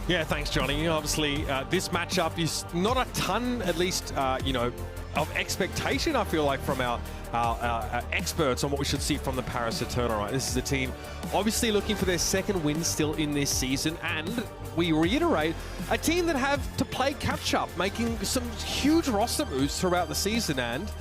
Yeah, thanks, Johnny. Obviously, this matchup is not a ton, at least, you know, of expectation, I feel like, from our experts on what we should see from the Paris Eternal, right? This is a team obviously looking for their second win still in this season, and we reiterate, a team that have to play catch-up, making some huge roster moves throughout the season, and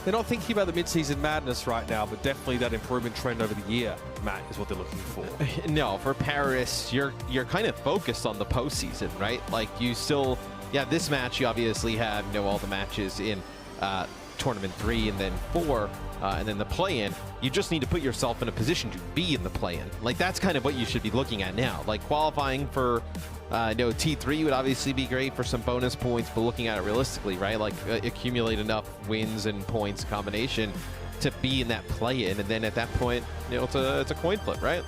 they're not thinking about the mid-season madness right now, but definitely that improvement trend over the year, Matt, is what they're looking for. No, for Paris, you're kind of focused on the postseason, right? Like, you still, yeah, this match, you obviously have, you know, all the matches in Tournament 3 and then 4, and then the play-in. You just need to put yourself in a position to be in the play-in. Like, that's kind of what you should be looking at now. Like, qualifying for you know, T3 would obviously be great for some bonus points, but looking at it realistically, right? Like, accumulate enough wins and points combination to be in that play-in, and then at that point, you know, it's a coin flip, right?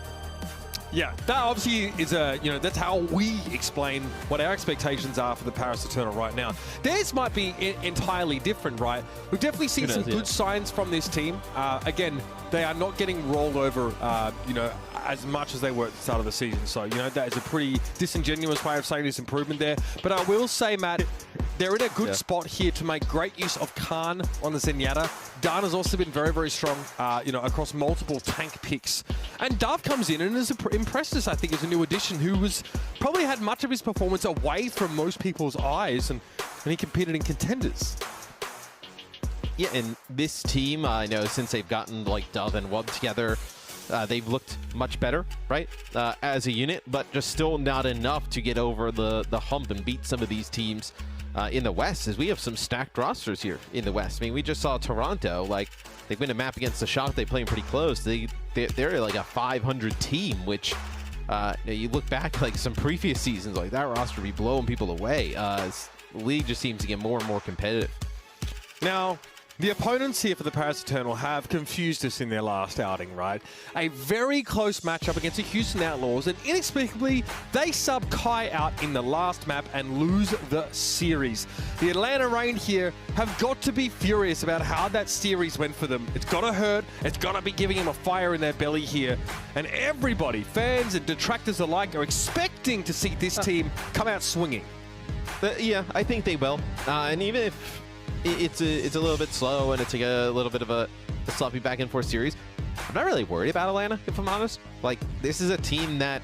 Yeah, that obviously is a, you know, that's how we explain what our expectations are for the Paris Eternal right now. Theirs might be entirely different, right? We've definitely seen some good signs from this team. Again, they are not getting rolled over, you know, as much as they were at the start of the season. So, you know, that is a pretty disingenuous way of saying this improvement there. But I will say, Matt, they're in a good spot here to make great use of Khan on the Zenyatta. Dan has also been very, very strong, you know, across multiple tank picks. And Dove comes in and has impressed us, I think, as a new addition who was probably had much of his performance away from most people's eyes, and he competed in contenders. Yeah, and this team, I know since they've gotten like Dove and Wub together, they've looked much better, right, as a unit, but just still not enough to get over the hump and beat some of these teams in the West, as we have some stacked rosters here in the West. I mean, we just saw Toronto, like, they win a map against the Shock, they playing pretty close. They're like a 500 team, which you look back like some previous seasons, like that roster would be blowing people away. The league just seems to get more and more competitive. Now, the opponents here for the Paris Eternal have confused us in their last outing, right? A very close matchup against the Houston Outlaws, and inexplicably, they sub Kai out in the last map and lose the series. The Atlanta Reign here have got to be furious about how that series went for them. It's gotta hurt, it's gotta be giving them a fire in their belly here. And everybody, fans and detractors alike, are expecting to see this team come out swinging. Yeah, I think they will. And even if it's a little bit slow and it's like a little bit of a sloppy back and forth series, I'm not really worried about Atlanta, if I'm honest. Like, this is a team that,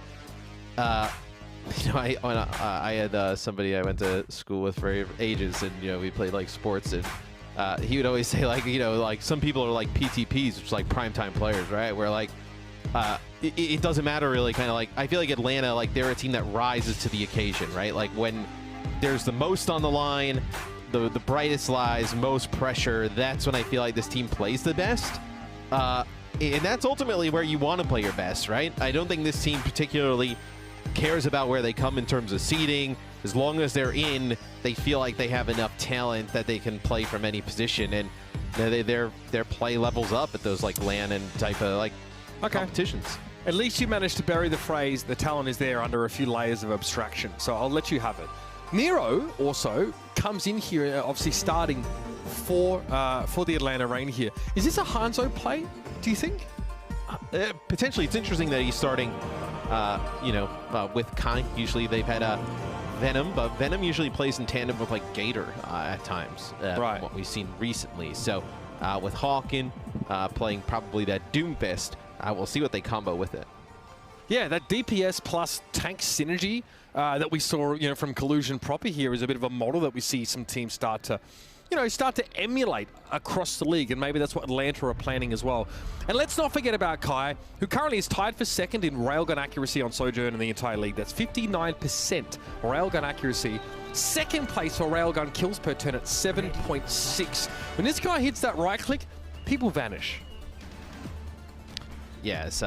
you know, I had somebody I went to school with for ages, and, you know, we played like sports, and he would always say, like, you know, like, some people are like PTPs, which is like primetime players, right? Where like it doesn't matter really, kind of like, I feel like Atlanta, like, they're a team that rises to the occasion, right? Like, when there's the most on the line, the brightest lies, most pressure, that's when I feel like this team plays the best. And that's ultimately where you want to play your best, right? I don't think this team particularly cares about where they come in terms of seeding. As long as they're in, they feel like they have enough talent that they can play from any position, and their play levels up at those like LAN and type of like competitions. At least you managed to bury the phrase, the talent is there, under a few layers of abstraction. So I'll let you have it. Nero also comes in here, obviously starting for the Atlanta Reign here. Is this a Hanzo play, do you think? Potentially. It's interesting that he's starting, you know, with Kai. Usually they've had Venom, but Venom usually plays in tandem with like Gator at times, right. What we've seen recently. So with Hawken playing probably that Doomfist, we'll see what they combo with it. Yeah, that DPS plus tank synergy that we saw, you know, from Collusion proper here is a bit of a model that we see some teams start to, you know, emulate across the league, and maybe that's what Atlanta are planning as well. And let's not forget about Kai, who currently is tied for second in railgun accuracy on Sojourn in the entire league. That's 59% railgun accuracy. Second place for railgun kills per turn at 7.6. When this guy hits that right click, people vanish. Yes,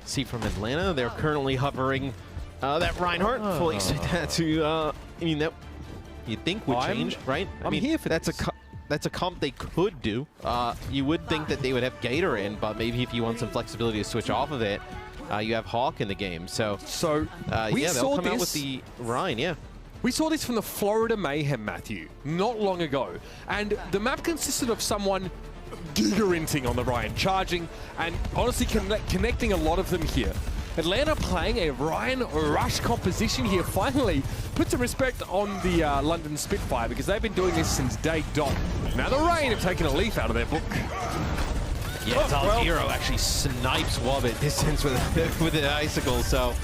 see from Atlanta, they're currently hovering that Reinhardt. Fully expect that to, I mean, that you'd think would change, right? I mean, here for that's a comp they could do. You would think that they would have Gator in, but maybe if you want some flexibility to switch off of it, you have Hawk in the game. So yeah, they'll come out with the Rhine, yeah. We saw this from the Florida Mayhem, Matthew, not long ago. And the map consisted of someone gigarinting on the Ryan, charging, and honestly connecting a lot of them here. Atlanta playing a Ryan Rush composition here finally put some respect on the London Spitfire because they've been doing this since day dot. Now the Rain have taken a leaf out of their book. Yeah, Hero actually snipes Wobbit distance with the icicle, so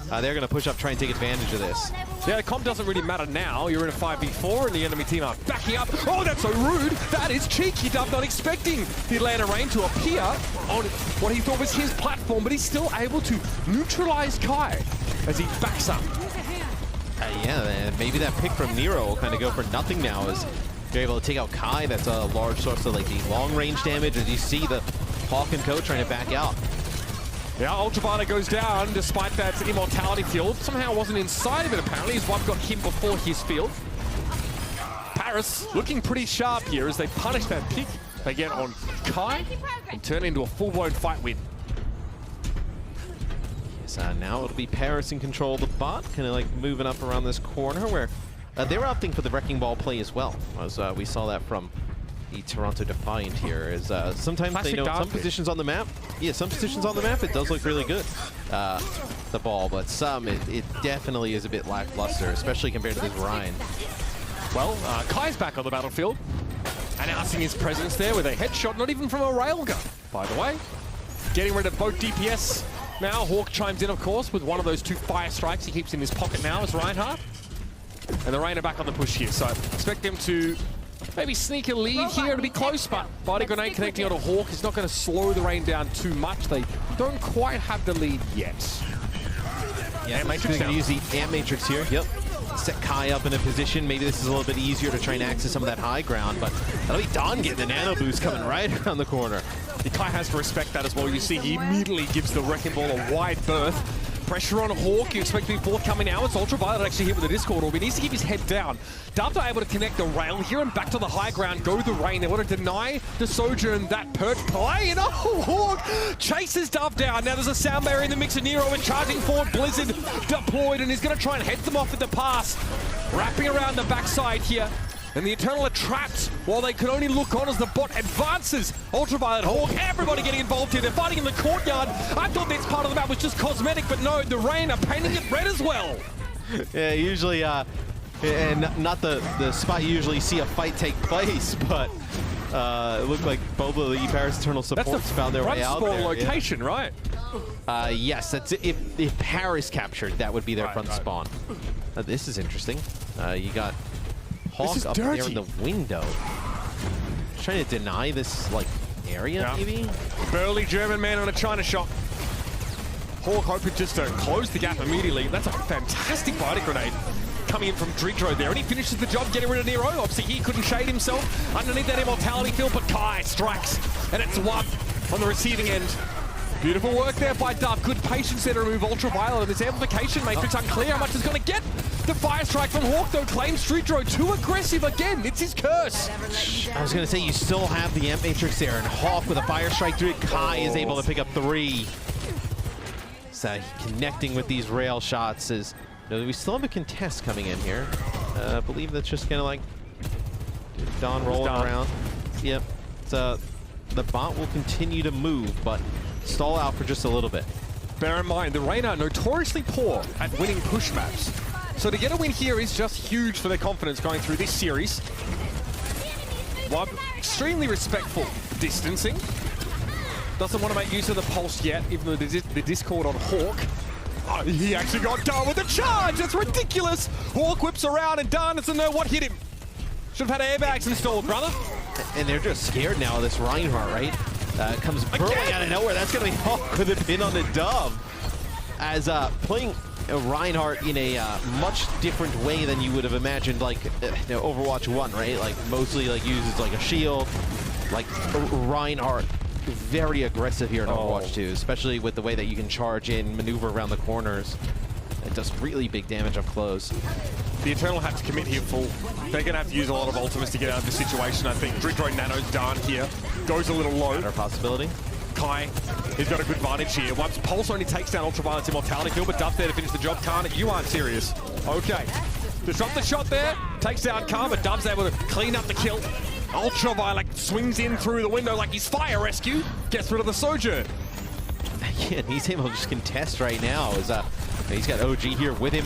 they're going to push up, try and take advantage of this. Yeah, the comp doesn't really matter now. You're in a 5v4 and the enemy team are backing up. Oh, that's so rude. That is cheeky. Dub not expecting the Atlanta Rain to appear on what he thought was his platform, but he's still able to neutralize Kai as he backs up. Yeah, maybe that pick from Nero will kind of go for nothing now as you're able to take out Kai. That's a large source of like the long range damage as you see the Hawk and Co trying to back out. Yeah, Ultraviolet goes down despite that immortality field. Somehow wasn't inside of it apparently. His wife got him before his field. Paris looking pretty sharp here as they punish that pick they get on Kai and turn into a full-blown fight win. Yes, now it'll be Paris in control of the bot, kind of like moving up around this corner where they were opting for the Wrecking Ball play as well. As we saw that from the Toronto Defiant here is sometimes Classic they know some positions on the map. Yeah, some positions on the map it does look really good, the ball, but some it definitely is a bit lackluster, especially compared to this Ryan. Well, Kai's back on the battlefield, announcing his presence there with a headshot, not even from a railgun, by the way. Getting rid of both DPS now. Hawk chimes in, of course, with one of those 2 fire strikes he keeps in his pocket now as Reinhardt. And the Rain are back on the push here, so expect them to maybe sneak a lead here. It'll be close, but body grenade connecting onto Hawk is not going to slow the Rain down too much. They don't quite have the lead yet. Yeah, Matrix going to use the Amp Matrix here. Yep. Set Kai up in a position. Maybe this is a little bit easier to try and access some of that high ground, but that'll be Don getting the nano boost coming right around the corner. Kai has to respect that as well. You see he immediately gives the Wrecking Ball a wide berth. Pressure on Hawk, you expect to be forthcoming now. It's Ultraviolet actually hit with the Discord orb. He needs to keep his head down. Dubs are able to connect the rail here and back to the high ground. Go the Rain. They want to deny the Sojourn that perch play. And Hawk chases Dove down. Now there's a sound barrier in the mix of Nero and charging forward. Blizzard deployed and he's going to try and head them off at the pass. Wrapping around the backside here. And the Eternal are trapped while they could only look on as the bot advances. Ultraviolet, Hawk, everybody getting involved here. They're fighting in the courtyard. I thought this part of the map was just cosmetic, but no, the Rain are painting it red as well. Yeah, usually, and not the spot you usually see a fight take place, but it looked like both of the Paris Eternal supports found their way out there. That's the front spawn location, right? Yes, that's if Paris captured, that would be their front spawn. This is interesting. You got Hawk up there in the window. Trying to deny this, like, area, maybe? Burly German man on a China shot. Hawk hoping just to close the gap immediately. That's a fantastic body grenade coming in from Dridro there. And he finishes the job getting rid of Nero. Obviously, he couldn't shade himself underneath that immortality field, but Kai strikes. And it's one on the receiving end. Beautiful work there by Dub. Good patience there to remove Ultraviolet. And this amplification matrix unclear how much is going to get. The fire strike from Hawk, though, claims Dridro too aggressive again. It's his curse. I was going to say, you still have the Amp Matrix there, and Hawk with a fire strike through it. Kai is able to pick up 3. So connecting with these rail shots is... we still have a contest coming in here. I believe that's just kind of like Don rolling around. Yep. So the bot will continue to move, but stall out for just a little bit. Bear in mind, the Rain are notoriously poor at winning push maps. So to get a win here is just huge for their confidence going through this series. Wob, extremely respectful distancing. Doesn't want to make use of the pulse yet, even though the Discord on Hawk. Oh, he actually got done with a charge! That's ridiculous! Hawk whips around and Dunn doesn't know what hit him. Should have had airbags installed, brother. And they're just scared now of this Reinhardt, right? Comes burrowing out of nowhere. That's going to be Hawk with a pin on the Dove. As playing Reinhardt in a much different way than you would have imagined, like Overwatch 1, right? Like mostly like uses like a shield. Like Reinhardt, very aggressive here in Overwatch 2, especially with the way that you can charge in, maneuver around the corners. It does really big damage up close. The Eternal have to commit here full. They're going to have to use a lot of ultimates to get out of this situation, I think. Dridro Nano's down here. Goes a little low. Better possibility. Kai, he's got a good advantage here. Once Pulse only takes down Ultraviolet's immortality field, but Duff there to finish the job. Khan, you aren't serious. Okay. Disrupt the shot there. Takes down Khan, but Dub's able to clean up the kill. Ultraviolet swings in through the window like he's fire rescue. Gets rid of the Sojourn. again, he's able to just contest right now. He's got OG here with him.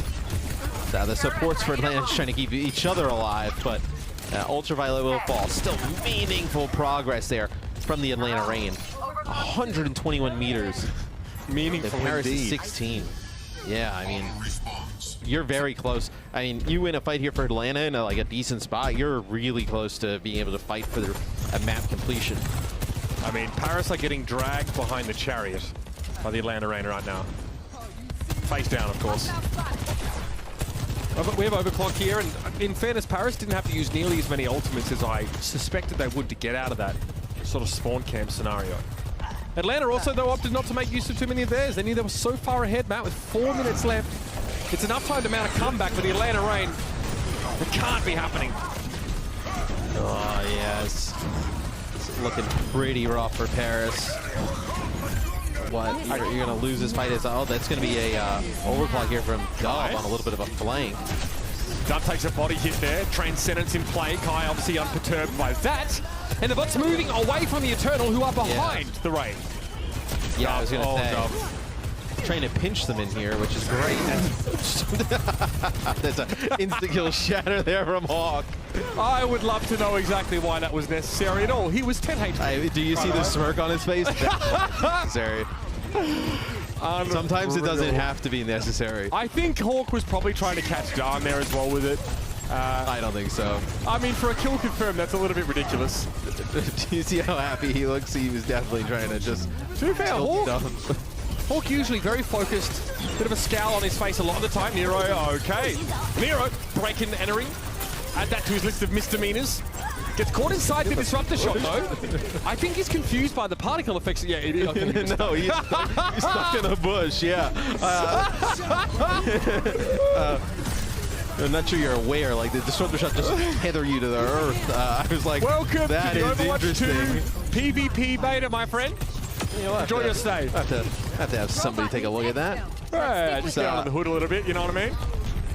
The supports for Atlanta trying to keep each other alive, but Ultraviolet will fall. Still meaningful progress there from the Atlanta Reign. 121 meters. Meaningful Paris indeed. is 16. Yeah, I mean, you're very close. I mean, you win a fight here for Atlanta in like a decent spot, you're really close to being able to fight for a map completion. I mean, Paris are getting dragged behind the chariot by the Atlanta Reign right now. Face down, of course. But we have overclock here, and in fairness, Paris didn't have to use nearly as many ultimates as I suspected they would to get out of that sort of spawn camp scenario. Atlanta also, though, opted not to make use of too many of theirs. They knew they were so far ahead, Matt, with 4 minutes left. It's enough time to mount a comeback for the Atlanta Reign. It can't be happening. Oh, yes. It's looking pretty rough for Paris. What? You're going to lose this fight? Oh, that's going to be a overclock here from Dub on a little bit of a flank. Dub takes a body hit there. Transcendence in play. Kai obviously unperturbed by that. And the bot's moving away from the Eternal, who are behind the Reign. Yeah, I was going to say. Trying to pinch them in here, which is great. That's an insta-kill shatter there from Hawk. I would love to know exactly why that was necessary at all. He was 10 HP. Do you see the smirk on his face? That's necessary. Sometimes it doesn't have to be necessary. I think Hawk was probably trying to catch Darn there as well with it. I don't think so. I mean, for a kill confirmed, that's a little bit ridiculous. Do you see how happy he looks? He was definitely trying to just... To be fair, Hawk usually very focused. Bit of a scowl on his face a lot of the time. Nero, okay. Nero, breaking and entering. Add that to his list of misdemeanors. Gets caught inside the disruptor shot, though. I think he's confused by the particle effects. Yeah, no, he's stuck in a bush, yeah. I'm not sure you're aware, like the disruptor shot just tether you to the earth. I was like, welcome that to the is Overwatch 2 interesting. PvP beta, my friend. Enjoy your stay. Have to have somebody take a look at that. Yeah, just get under the hood a little bit, you know what I mean?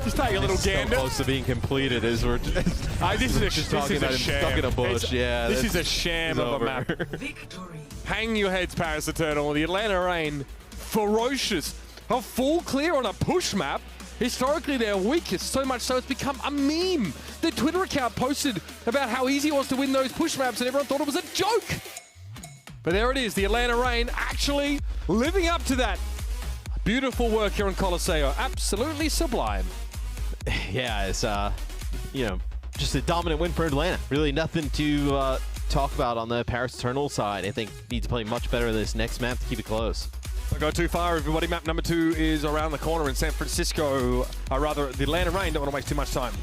Just take a little gander. So close to being completed as we're just, this is a talking about him sham. stuck in a bush. Yeah, this is a sham of a map. Hang your heads, Paris Eternal. The Atlanta Reign, ferocious. A full clear on a push map. Historically, they're weakest, so much so it's become a meme. Their Twitter account posted about how easy it was to win those push maps, and everyone thought it was a joke. But there it is, the Atlanta Reign actually living up to that. Beautiful work here on Colosseo. Absolutely sublime. Yeah, it's, you know, just a dominant win for Atlanta. Really nothing to talk about on the Paris Eternal side. I think need to play much better in this next map to keep it close. Don't go too far, everybody. Map number 2 is around the corner in San Francisco. Or rather, the Atlanta Reign don't want to waste too much time.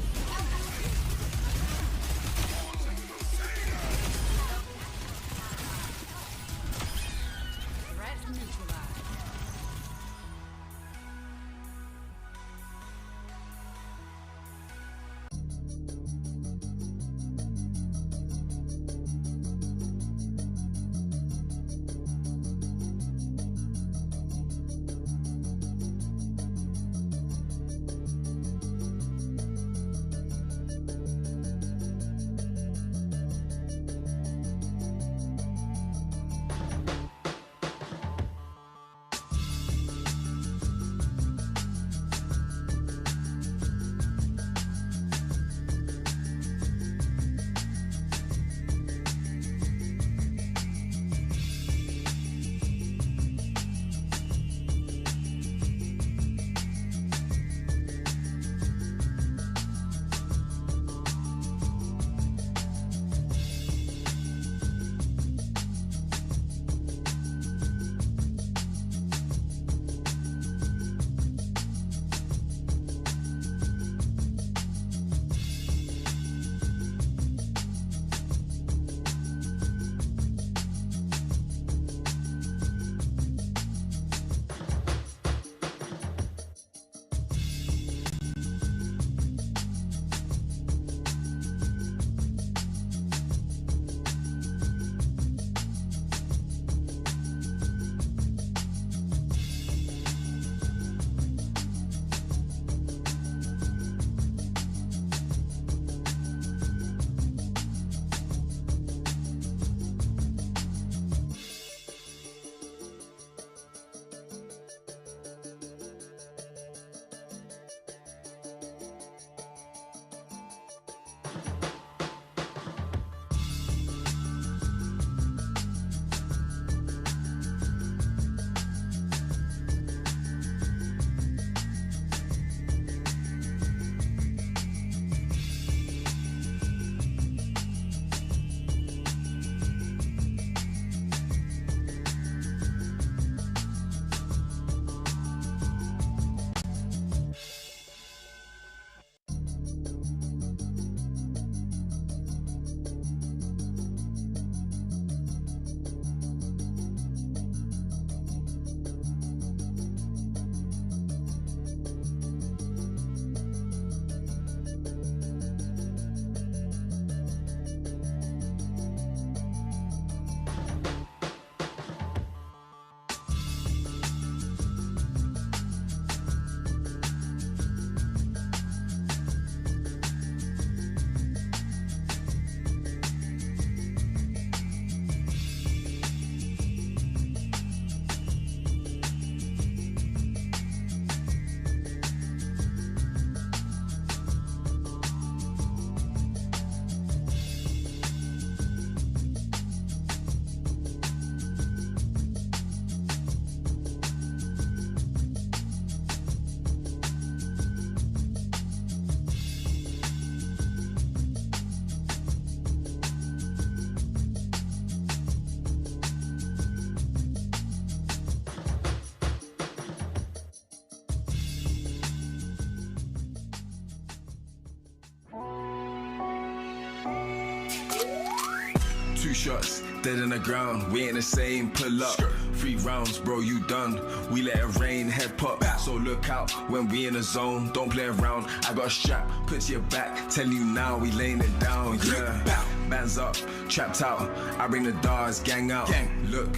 2 shots, dead in the ground. We ain't the same, pull up. 3 rounds, bro, you done. We let it rain, head pop. So look out when we in the zone. Don't play around. I got a strap, put to your back. Telling you now, we laying it down. Yeah, bands up, trapped out. I bring the dogs, gang out. Look,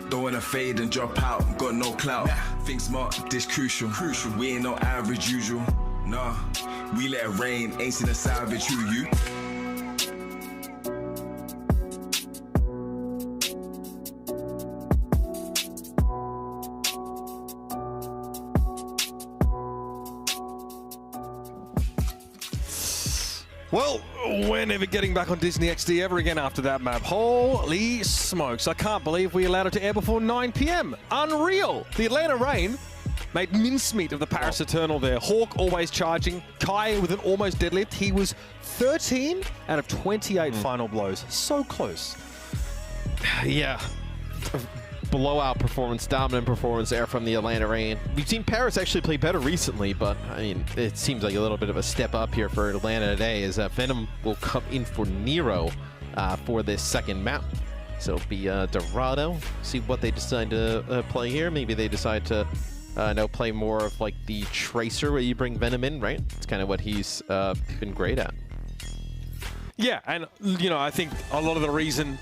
don't wanna fade and drop out. Got no clout. Think smart, this crucial. We ain't no average usual. Nah, we let it rain. Ain't seen a savage. Who you? Well, we're never getting back on Disney XD ever again after that map. Holy smokes, I can't believe we allowed it to air before 9 p.m. Unreal. The Atlanta Reign made mincemeat of the Paris Eternal there. Hawk always charging. Kai with an almost deadlift. He was 13 out of 28 final blows. So close. Yeah. Blowout performance, dominant performance there from the Atlanta Reign. We've seen Paris actually play better recently, but I mean, it seems like a little bit of a step up here for Atlanta today as Venom will come in for Nero for this second map. So it'll be Dorado. See what they decide to play here. Maybe they decide to play more of like the Tracer where you bring Venom in, right? It's kind of what he's been great at. Yeah, and you know, I think a lot of the reason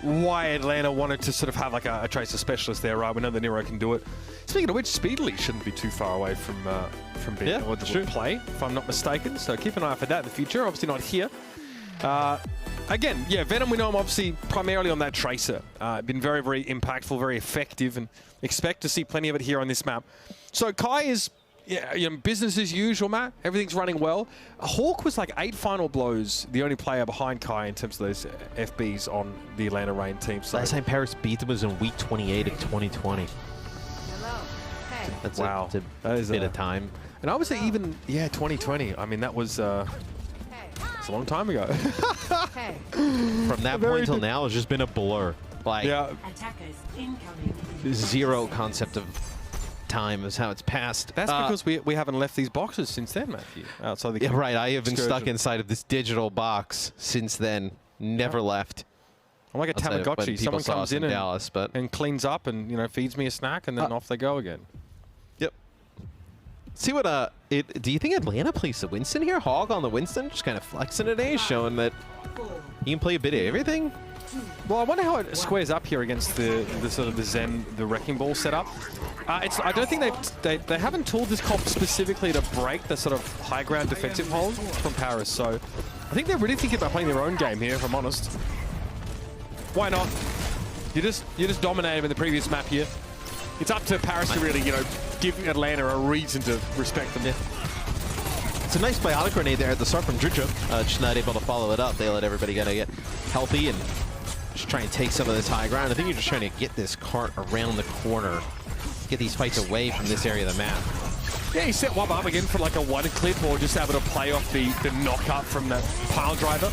why Atlanta wanted to sort of have like a Tracer specialist there, right? We know that Nero can do it. Speaking of which, Speedily shouldn't be too far away from being eligible to play, if I'm not mistaken. So keep an eye out for that in the future. Obviously not here. Again, yeah, Venom, we know him obviously primarily on that Tracer. Been very, very impactful, very effective, and expect to see plenty of it here on this map. So Kai is, yeah, you know, business as usual, Matt. Everything's running well. Hawk was like 8 final blows, the only player behind Kai in terms of those FBs on the Atlanta Reign team. So last time Paris beat them was in week 28 of 2020. Hello. Hey. That's wow, that is a bit of time. And I would say even, yeah, 2020. I mean, that was it's a long time ago. Hey. From that point till now, it's just been a blur. Like, yeah, Attackers incoming. zero concept of time is how it's passed. that's because we haven't left these boxes since then, Matthew. Outside the yeah, right. I have been excursion. stuck inside of this digital box since then. Never left. I'm like a Outside of when Tamagotchi. people Someone saw comes us in Dallas, but and cleans up and, you know, feeds me a snack and then off they go again. yep. See what do you think Atlanta plays the Winston here? Hog on the Winston, just kind of flexing today, showing that he can play a bit of everything. Well, I wonder how it squares up here against the sort of the Zen, the Wrecking Ball setup. I don't think they haven't tooled this comp specifically to break the sort of high ground defensive hold from Paris. So I think they're really thinking about playing their own game here, if I'm honest. Why not? You just dominated in the previous map here. It's up to Paris to really, you know, give Atlanta a reason to respect them. Yeah. It's a nice biotic grenade there at the start from Drucho. Just not able to follow it up. They let everybody kind of get healthy and just try and take some of this high ground. I think you're just trying to get this cart around the corner, get these fights away from this area of the map. Yeah, he set one up again for like a one clip or just able to play off the knock up from the pile driver.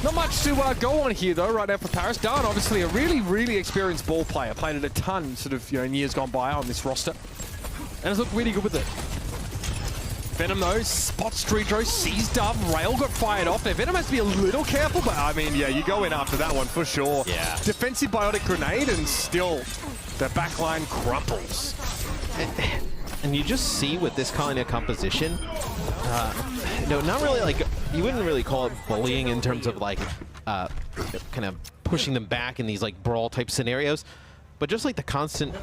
Not much to go on here though right now for Paris. Darn, obviously a really, really experienced ball player. Played it a ton sort of, you know, in years gone by on this roster. And has looked really good with it. Venom though, spots Dorado, sees Dub, Rail got fired off. Now Venom has to be a little careful, but I mean, yeah, you go in after that one for sure. Yeah. Defensive biotic grenade and still the backline crumples. And you just see with this kind of composition, no, not really like, you wouldn't really call it bullying in terms of like, kind of pushing them back in these like brawl type scenarios, but just like the constant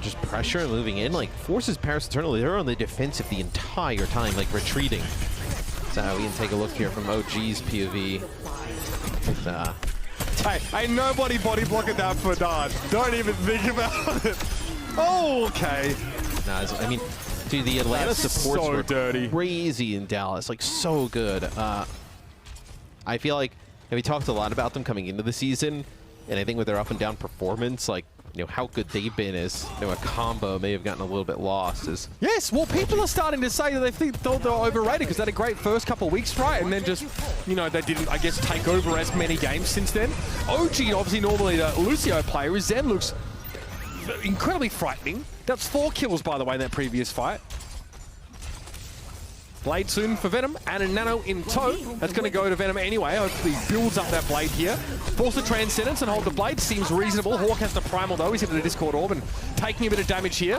just pressure and moving in, like forces Paris Eternal, they're on the defensive the entire time, like retreating. So we can take a look here from OG's POV. Hey, ain't nobody body blocking that for Dard. Don't even think about it. Oh, okay. Nah, I mean, dude, the Atlanta supports so were dirty. Crazy in Dallas, like so good. I feel like we talked a lot about them coming into the season, and I think with their up and down performance, like, you know, how good they've been is, you know, a combo may have gotten a little bit lost. Yes, well, people are starting to say that they thought they were overrated because they had a great first couple of weeks, right? And then just, you know, they didn't, I guess, take over as many games since then. OG, obviously, normally the Lucio player, Zen looks incredibly frightening. That's 4 kills, by the way, in that previous fight. Blade soon for Venom, and a Nano in tow. That's going to go to Venom anyway. Hopefully builds up that Blade here. Force the Transcendence and hold the Blade. Seems reasonable. Hawk has the Primal though. He's hitting the Discord Orb and taking a bit of damage here.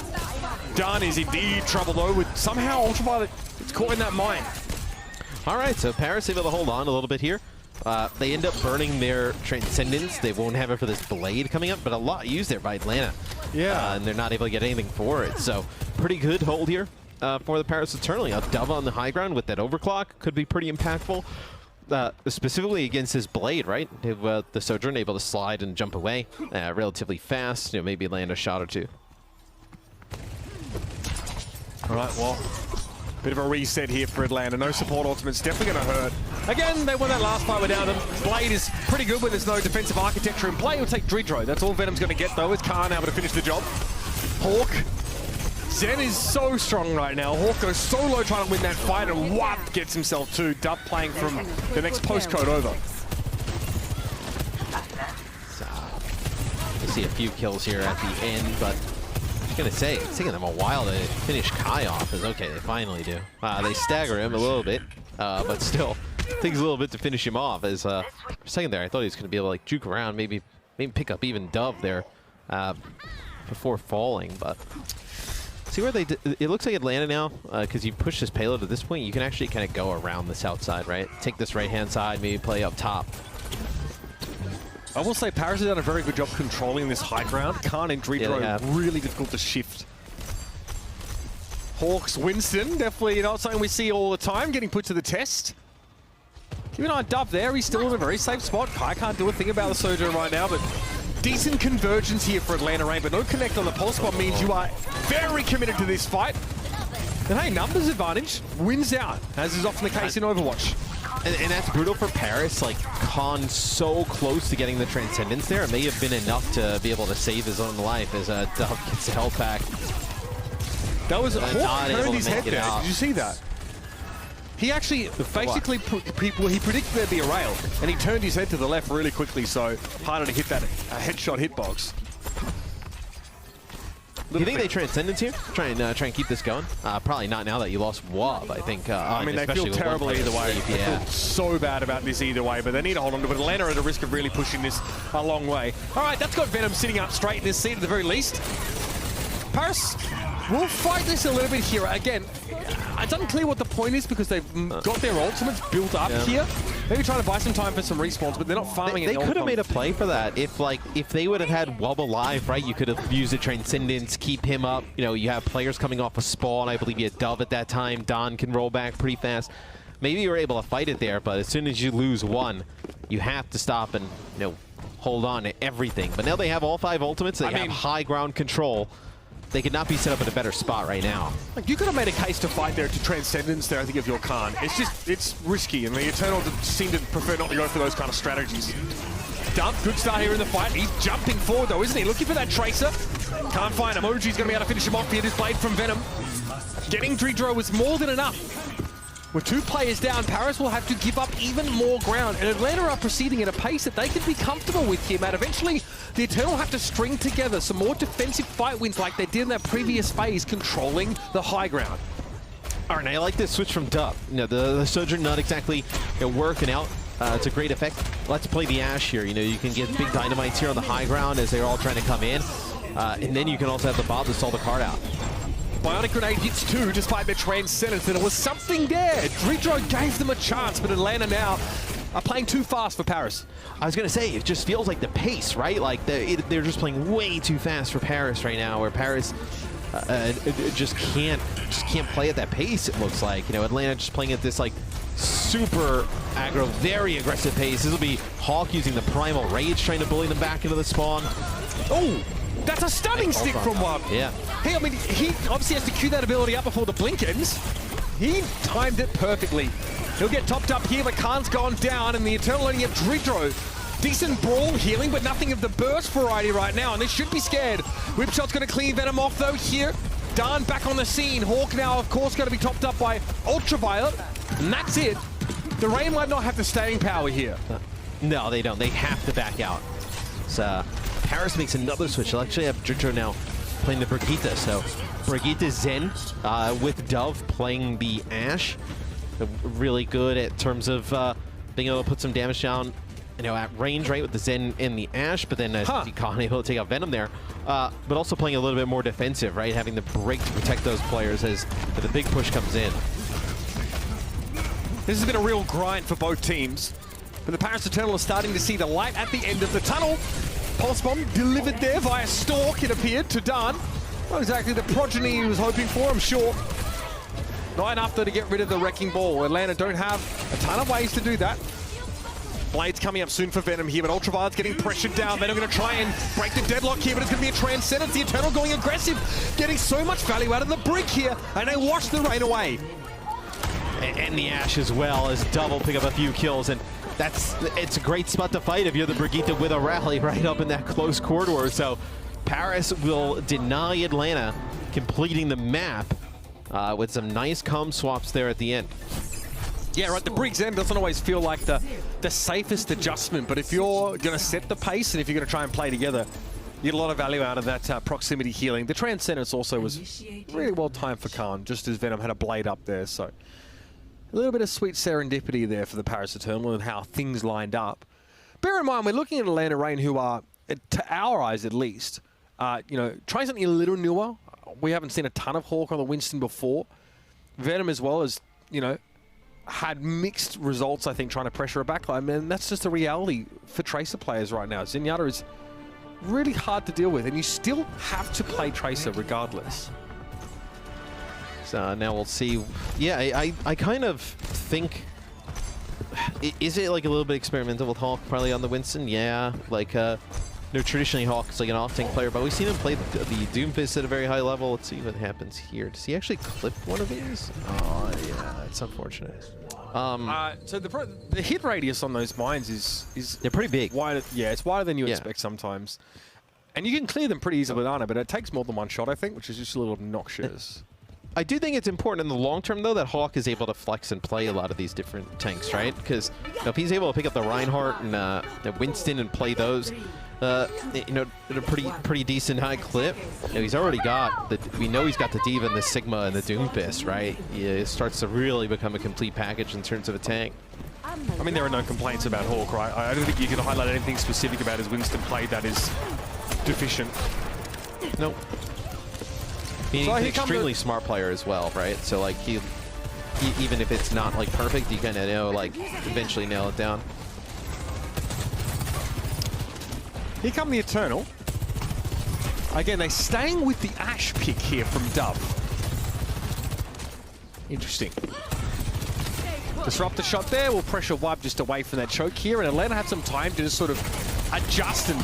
Dan is indeed trouble though with somehow Ultraviolet. It's caught in that mine. All right, so Paris able to hold on a little bit here. They end up burning their Transcendence. They won't have it for this Blade coming up, but a lot used there by Atlanta. Yeah. And they're not able to get anything for it. So pretty good hold here for the Paris Eternally. A dove on the high ground with that overclock could be pretty impactful. Specifically against his Blade, right? The Sojourn able to slide and jump away relatively fast. Maybe land a shot or two. All right, well, bit of a reset here for Atlanta. No support ultimate's definitely going to hurt. Again, they won that last fight without them. Blade is pretty good when there's no defensive architecture in play. He'll take Dorado. That's all Venom's going to get, though, is Khan able to finish the job. Hawk. Zen is so strong right now. Hawk goes so low trying to win that fight, and whap, gets himself to Dub playing from the next postcode over. So, we see a few kills here at the end, but I'm going to say, it's taking them a while to finish Kai off. Is okay, they finally do. They stagger him a little bit, but still, takes a little bit to finish him off. As for a second there, I thought he was going to be able to like juke around, maybe pick up even Dove there before falling, but see where they did. It looks like Atlanta now, because you push this payload at this point, you can actually kind of go around the south side, right? Take this right-hand side, maybe play up top. I will say Paris has done a very good job controlling this high ground. Khan and Dorado really difficult to shift. Hawks, Winston, definitely not something we see all the time, getting put to the test. Keep an eye on Dub there, he's still in a very safe spot. Kai can't do a thing about the Sojourn right now, but decent convergence here for Atlanta Reign, but no connect on the pulse spot means you are very committed to this fight. And hey, numbers advantage wins out, as is often the case in Overwatch. And that's brutal for Paris. Like, Khan so close to getting the Transcendence there. It may have been enough to be able to save his own life as Dove gets the health back. That was Hawk turned his head there. Did you see that? He actually basically he predicted there'd be a rail, and he turned his head to the left really quickly, so harder to hit that headshot hitbox. Do you think they Transcendence here? Try and keep this going? Probably not now that you lost Wob, I think. I mean, they feel terrible either way. They feel so bad about this either way, but they need to hold on to it. Atlanta are at a risk of really pushing this a long way. All right, that's got Venom sitting up straight in this seat at the very least. Paris will fight this a little bit here. Again, it's unclear what the point is because they've got their ultimates built up here. Maybe trying to buy some time for some respawns, but they're not farming. They could have made a play for that if they would have had Wob alive, right? You could have used a Transcendence, keep him up. You know, you have players coming off a spawn. I believe you had Dove at that time. Don can roll back pretty fast. Maybe you were able to fight it there, but as soon as you lose one, you have to stop and hold on to everything. But now they have all 5 ultimates. They have high ground control. They could not be set up in a better spot right now. Like, you could have made a case to fight there to Transcendence there, I think, if you're Khan. It's just, it's risky, and the Eternals seem to prefer not to go for those kind of strategies. Dump, good start here in the fight. He's jumping forward, though, isn't he? Looking for that Tracer. Can't find him. OG's going to be able to finish him off here. This Blade from Venom. Getting Dorado was more than enough. With 2 players down, Paris will have to give up even more ground, and Atlanta are proceeding at a pace that they could be comfortable with here, Matt. Eventually, the Eternal have to string together some more defensive fight wins like they did in that previous phase, controlling the high ground. All right, I like this switch from Dub. The Sojourn not exactly working out to great effect. Let's play the Ashe here. You can get big dynamites here on the high ground as they're all trying to come in, and then you can also have the Bob to stall the card out. Bionic Grenade hits 2 despite their Transcendence, and there was something there. Dorado gave them a chance, but Atlanta now are playing too fast for Paris. I was going to say, it just feels like the pace, right? Like they're just playing way too fast for Paris right now, where Paris just can't play at that pace, it looks like. Atlanta just playing at this like super aggro, very aggressive pace. This will be Hawk using the Primal Rage, trying to bully them back into the spawn. Oh! That's a stunning stick from Wob. Yeah. Hey, I mean, he obviously has to cue that ability up before the blink ends. He timed it perfectly. He'll get topped up here, but Khan's gone down, and the Eternal only have Dorado. Decent brawl healing, but nothing of the burst variety right now, and they should be scared. Whipshot's going to clean Venom off, though, here. Dan back on the scene. Hawk now, of course, going to be topped up by Ultraviolet, and that's it. The Reign might not have the staying power here. No, they don't. They have to back out. So Paris makes another switch. They'll actually have Dorado now playing the Brigitte, so Brigitte Zen with Dove playing the Ashe. Really good at terms of being able to put some damage down, you know, at range, right, with the Zen and the Ashe, but then Khan able to take out Venom there. But also playing a little bit more defensive, right, having the break to protect those players as the big push comes in. This has been a real grind for both teams, but the Paris Eternal are starting to see the light at the end of the tunnel. Pulse Bomb delivered there via Stalk, it appeared, to Dan. Not exactly the progeny he was hoping for, I'm sure. Not enough, though, to get rid of the Wrecking Ball. Atlanta don't have a ton of ways to do that. Blade's coming up soon for Venom here, but Ultraviolet's getting pressured down. Venom going to try and break the deadlock here, but it's going to be a Transcendence. The Eternal going aggressive, getting so much value out of the Brig here, and they wash the rain away. And the Ashe as well as Double pick up a few kills, and it's a great spot to fight if you're the Brigitte with a rally right up in that close corridor. So Paris will deny Atlanta completing the map with some nice comm swaps there at the end. Yeah, right, the Brig's End doesn't always feel like the safest adjustment, but if you're going to set the pace and if you're going to try and play together, you get a lot of value out of that proximity healing. The Transcendence also was really well timed for Khan, just as Venom had a blade up there, so a little bit of sweet serendipity there for the Paris Eternal and how things lined up. Bear in mind, we're looking at Atlanta Reign, who are, to our eyes at least, you know, trying something a little newer. We haven't seen a ton of Hawk on the Winston before. Venom as well as, you know, had mixed results, I think, trying to pressure a backline. And that's just a reality for Tracer players right now. Zenyatta is really hard to deal with, and you still have to play Tracer regardless. So now we'll see. Yeah, I kind of think, is it like a little bit experimental with Hawk probably on the Winston? Yeah, like, no, traditionally Hawk's like an off-tank player, but we've seen him play the Doomfist at a very high level. Let's see what happens here. Does he actually clip one of these? Oh, yeah, it's unfortunate. So the hit radius on those mines is they're pretty big. Wider, yeah, it's wider than you expect sometimes. And you can clear them pretty easily with Ana, but it takes more than one shot, I think, which is just a little obnoxious. I do think it's important in the long term, though, that Hawk is able to flex and play a lot of these different tanks, right? Because if he's able to pick up the Reinhardt and the Winston and play those, you know, at a pretty decent high clip, you know, he's already got we know he's got the D.Va and the Sigma and the Doomfist, right? Yeah, it starts to really become a complete package in terms of a tank. I mean, there are no complaints about Hawk, right? I don't think you can highlight anything specific about his Winston play that is deficient. Nope. He's an extremely smart player as well, right? So like he even if it's not like perfect, you kind of know like eventually nail it down. Here come the Eternal. Again, they're staying with the Ashe pick here from Dove. Interesting. Disrupt the shot there. We'll pressure wipe just away from that choke here, and Atlanta have some time to just sort of adjust and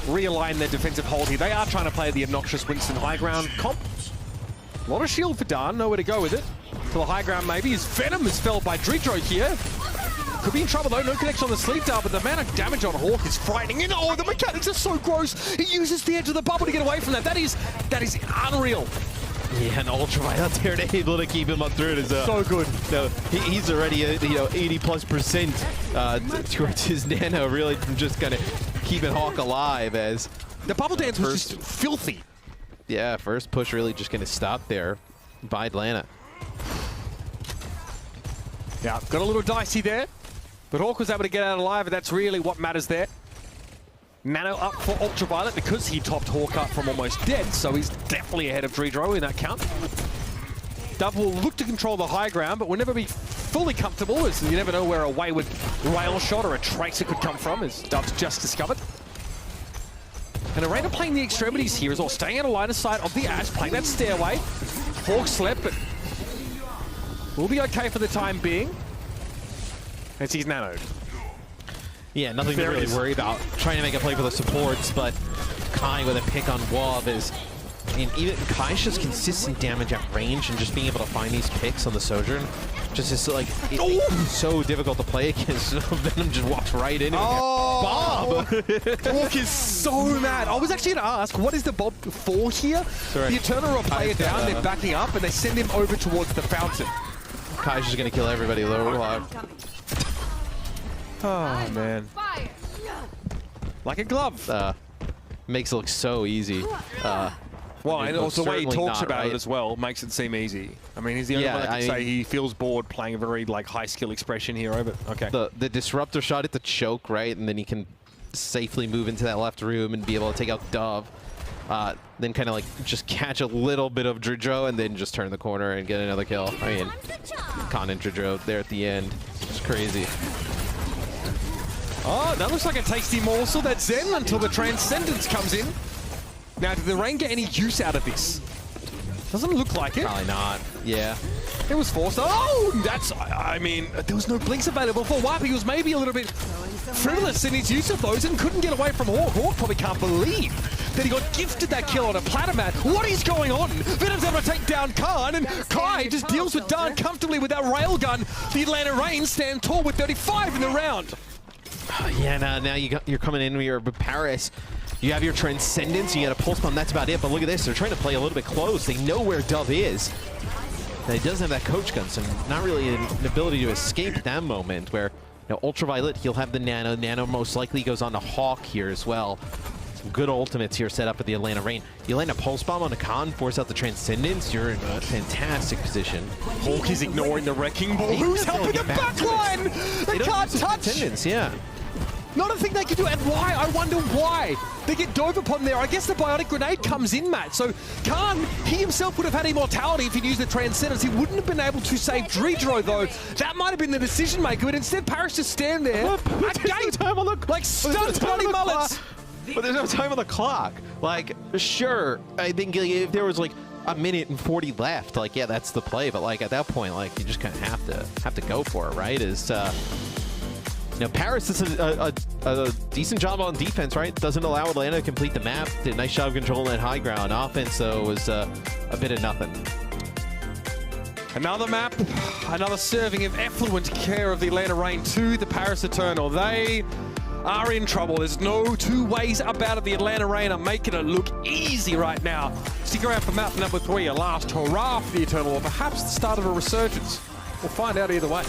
realign their defensive hold here. They are trying to play the obnoxious Winston high ground comp. A lot of shield for Dan, nowhere to go with it. To the high ground maybe. His Venom is felled by Dritro here. Could be in trouble though, no connection on the sleep dart, but the amount of damage on Hawk is frightening. And oh, the mechanics are so gross. He uses the edge of the bubble to get away from that. That is unreal. Yeah, and Ultraviolet there able to keep him up through it as so good. No, he's already you know 80+% towards his nano, really from just kind of keeping Hawk alive as the bubble dance was just filthy. Yeah, first push really just going to stop there by Atlanta. Yeah, got a little dicey there, but Hawk was able to get out alive, and that's really what matters there. Nano up for Ultraviolet because he topped Hawk up from almost dead, so he's definitely ahead of Dridro in that count. Dove will look to control the high ground, but will never be fully comfortable, as you never know where a wayward rail shot or a Tracer could come from, as Dove's just discovered. And Arena playing the extremities here as well, staying out of line of sight of the Ashe, playing that stairway. Hawk slept, but will be okay for the time being, as he's nanoed. Yeah, nothing to really worry about. Trying to make a play for the supports, but Kai with a pick on Wav is... I mean, even Kai's just consistent damage at range and just being able to find these picks on the Sojourn. Just is like, it's so difficult to play against. Venom just walks right in. Bob! Hawk is so mad. I was actually going to ask, what is the Bob for here? Sorry. The Eternal will play it down, they're backing up, and they send him over towards the fountain. Kai's just going to kill everybody low. Oh, man. Like a glove. Makes it look so easy. Well, and also the way he talks about it as well makes it seem easy. I mean, he's the only one that can say he feels bored playing a very like high-skill expression hero, but okay. The disruptor shot at the choke, right? And then he can safely move into that left room and be able to take out Dove. Then kind of like just catch a little bit of Dridro and then just turn the corner and get another kill. I mean, Khan and Dridro there at the end. It's crazy. Oh, that looks like a tasty morsel. That's Zen until the Transcendence comes in. Now, did the rain get any use out of this? Doesn't look like it. Probably not. Yeah. It was forced. Oh, that's, I mean, there was no blinks available for Wap. He was maybe a little bit frivolous in his use of those and couldn't get away from Hawk. Hawk probably can't believe that he got gifted that kill on a platter mat. What is going on? Venom's able to take down Khan, and Kai just deals with Dan comfortably with that railgun. The Atlanta Reign stand tall with 35 in the round. Yeah, now you're coming in here with Paris. You have your Transcendence, you got a Pulse Bomb, that's about it. But look at this, they're trying to play a little bit close. They know where Dove is. Now, he doesn't have that Coach Gun, so not really an ability to escape that moment where, you know, Ultraviolet, he'll have the Nano. Nano most likely goes on to Hawk here as well. Some good ultimates here set up at the Atlanta Reign. You land a Pulse Bomb on a Khan, force out the Transcendence, you're in a fantastic position. Hawk is ignoring the Wrecking Ball. Who's helping the backline? They can't touch. Transcendence, yeah. Not a thing they can do, and why? I wonder why. They get dove upon there. I guess the Biotic Grenade comes in, Matt. So Khan, he himself would have had immortality if he'd used the Transcendence. He wouldn't have been able to save Dridro, though. That might have been the decision maker, but instead Paris just stand there. Like stunned bloody mullets. But there's no time on the clock. Like, sure, I think if there was like a minute and 40 left, like, yeah, that's the play. But like at that point, like, you just kind of have to go for it, right? You know, Paris does a decent job on defense, right? Doesn't allow Atlanta to complete the map. Did a nice job controlling that high ground. Offense, though, was a bit of nothing. Another map, another serving of effluent care of the Atlanta Reign to the Paris Eternal. They are in trouble. There's no two ways about it. The Atlanta Reign are making it look easy right now. Stick around for map number 3, a last hurrah for the Eternal, or perhaps the start of a resurgence. We'll find out either way.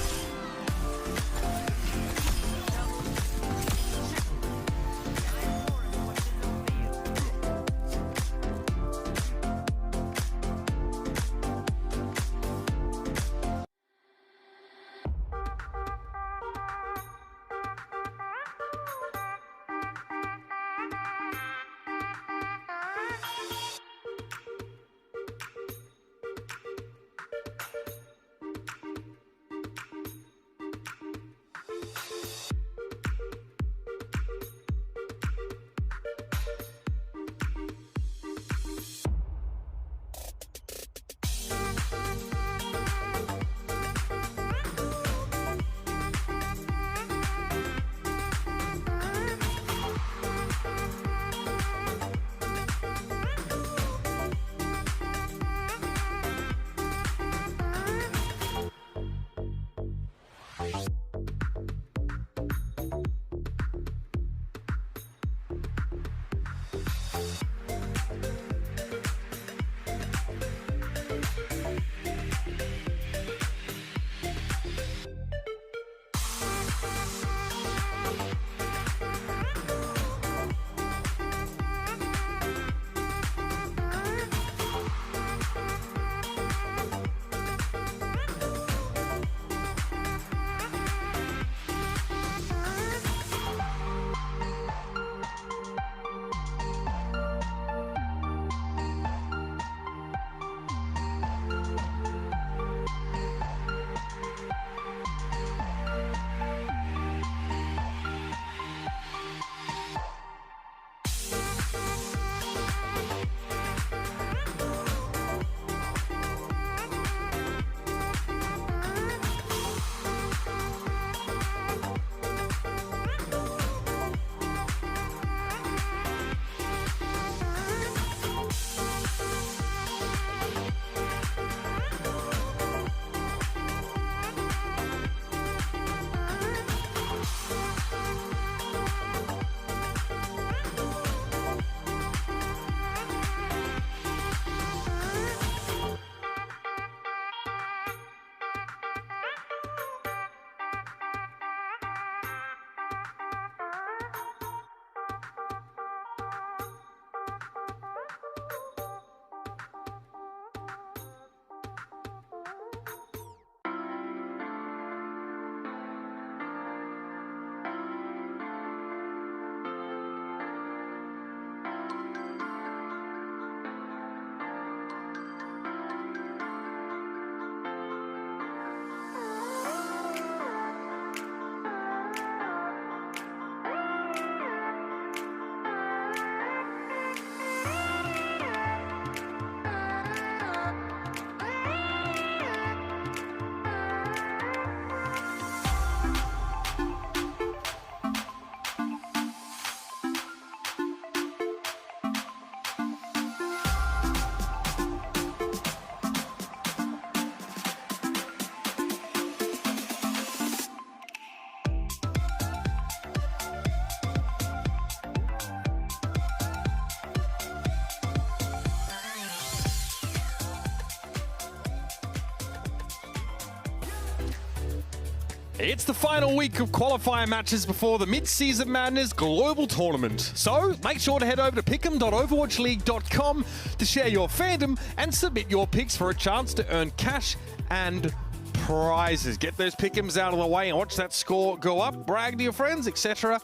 It's the final week of qualifier matches before the Midseason Madness Global Tournament. So make sure to head over to pick'em.overwatchleague.com to share your fandom and submit your picks for a chance to earn cash and prizes. Get those pick'ems out of the way and watch that score go up, brag to your friends, etc.,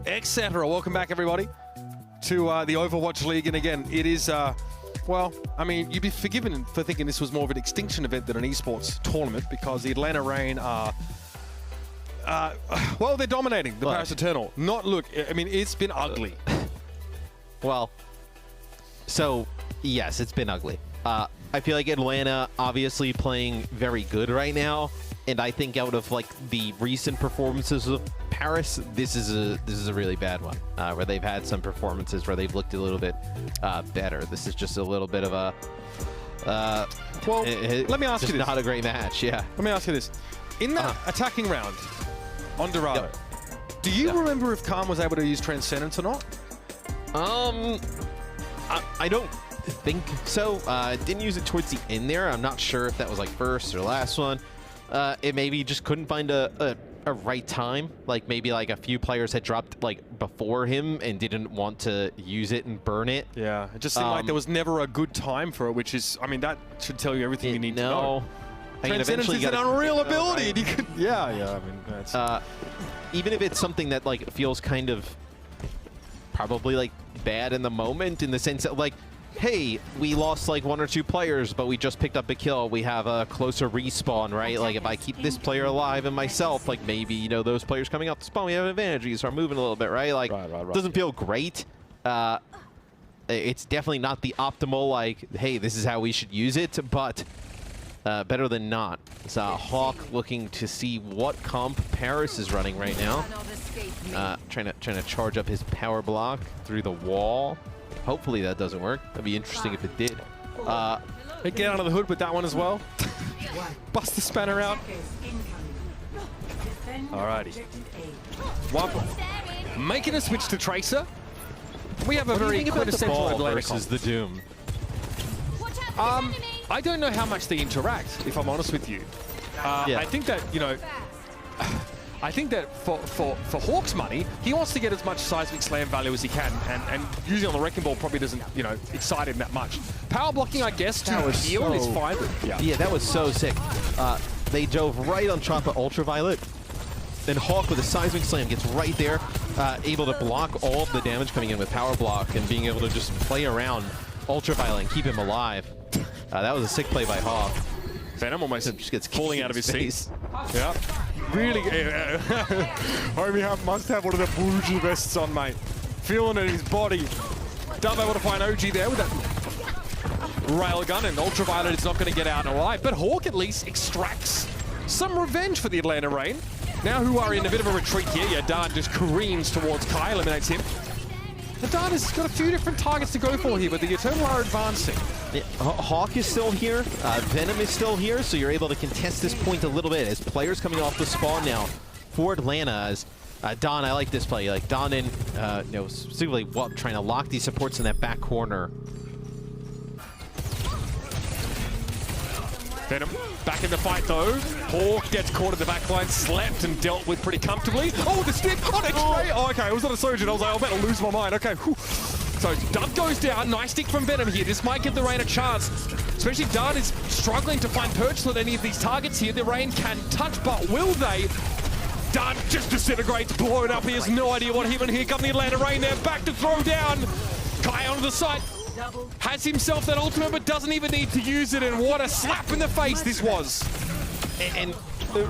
etc. Welcome back, everybody, to the Overwatch League. And again, it is, well, I mean, you'd be forgiven for thinking this was more of an extinction event than an esports tournament, because the Atlanta Reign are... well, they're dominating the Paris Eternal. Look, I mean, it's been ugly. Well, so, yes, it's been ugly. I feel like Atlanta obviously playing very good right now, and I think out of like the recent performances of Paris, this is a really bad one, where they've had some performances where they've looked a little bit better. This is just a little bit of a well, let me ask you this. Not a great match, yeah. Let me ask you this. In that attacking round on Dorado, do you remember if Khan was able to use Transcendence or not? I don't think so. Didn't use it towards the end there. I'm not sure if that was like first or last one. It maybe just couldn't find a right time. Like maybe like a few players had dropped like before him and didn't want to use it and burn it. Yeah, it just seemed like there was never a good time for it, which is, I mean, that should tell you everything you need to know. Transcendence is an unreal ability. And you could, yeah. I mean, that's... even if it's something that like feels kind of probably like bad in the moment, in the sense that like, hey, we lost like 1 or 2 players, but we just picked up a kill. We have a closer respawn, right? Like if I keep this player alive and myself, like maybe, you know, those players coming off the spawn, we have an advantage. You start moving a little bit, right? Like, doesn't feel great. It's definitely not the optimal, like, hey, this is how we should use it, but better than not. It's Hawk looking to see what comp Paris is running right now. Trying to charge up his power block through the wall. Hopefully that doesn't work. That'd be interesting if it did. They get under the hood with that one as well. Bust the spanner out. Alrighty. Making a switch to Tracer. We have a very quintessential Atlanta versus the Doom. I don't know how much they interact, if I'm honest with you. I think that, you know, I think that for Hawk's money, he wants to get as much seismic slam value as he can, and using on the wrecking ball probably doesn't, you know, excite him that much. Power blocking, I guess, to heal is fine. But yeah, that was so sick. They dove right on top of Ultraviolet. Then Hawk with a seismic slam gets right there, able to block all of the damage coming in with power block and being able to just play around Ultraviolet and keep him alive. That was a sick play by Hawk. Venom almost just gets falling out of his seat. Yeah. Really, Homie must have one of the bougie vests on, mate. Feeling it in his body. Dove able to find OG there with that railgun, and Ultraviolet is not going to get out alive. But Hawk at least extracts some revenge for the Atlanta Reign. Now who are in a bit of a retreat here. Yeah, Dan just careens towards Kai, eliminates him. Dan has got a few different targets to go for here, but the Eternal are advancing. Yeah, Hawk is still here, Venom is still here, so you're able to contest this point a little bit as players coming off the spawn now for Atlanta. As Don, I like this play, like Don and you know, specifically trying to lock these supports in that back corner. Venom back in the fight though. Hawk gets caught in the back line, slapped and dealt with pretty comfortably. Oh, the stick on X-ray. Oh, okay, it was on a Sojourn. I was like, I'm about to lose my mind. Okay, whew. So Dove goes down. Nice stick from Venom here. This might give the Reign a chance. Especially Dart is struggling to find purchase on any of these targets here. The Reign can touch, but will they? Dart just disintegrates, blown up. He has no idea what hit, and here come the Atlanta Reign. They're back to throw down. Kai onto the side. Has himself that ultimate, but doesn't even need to use it, and what a slap in the face this was. And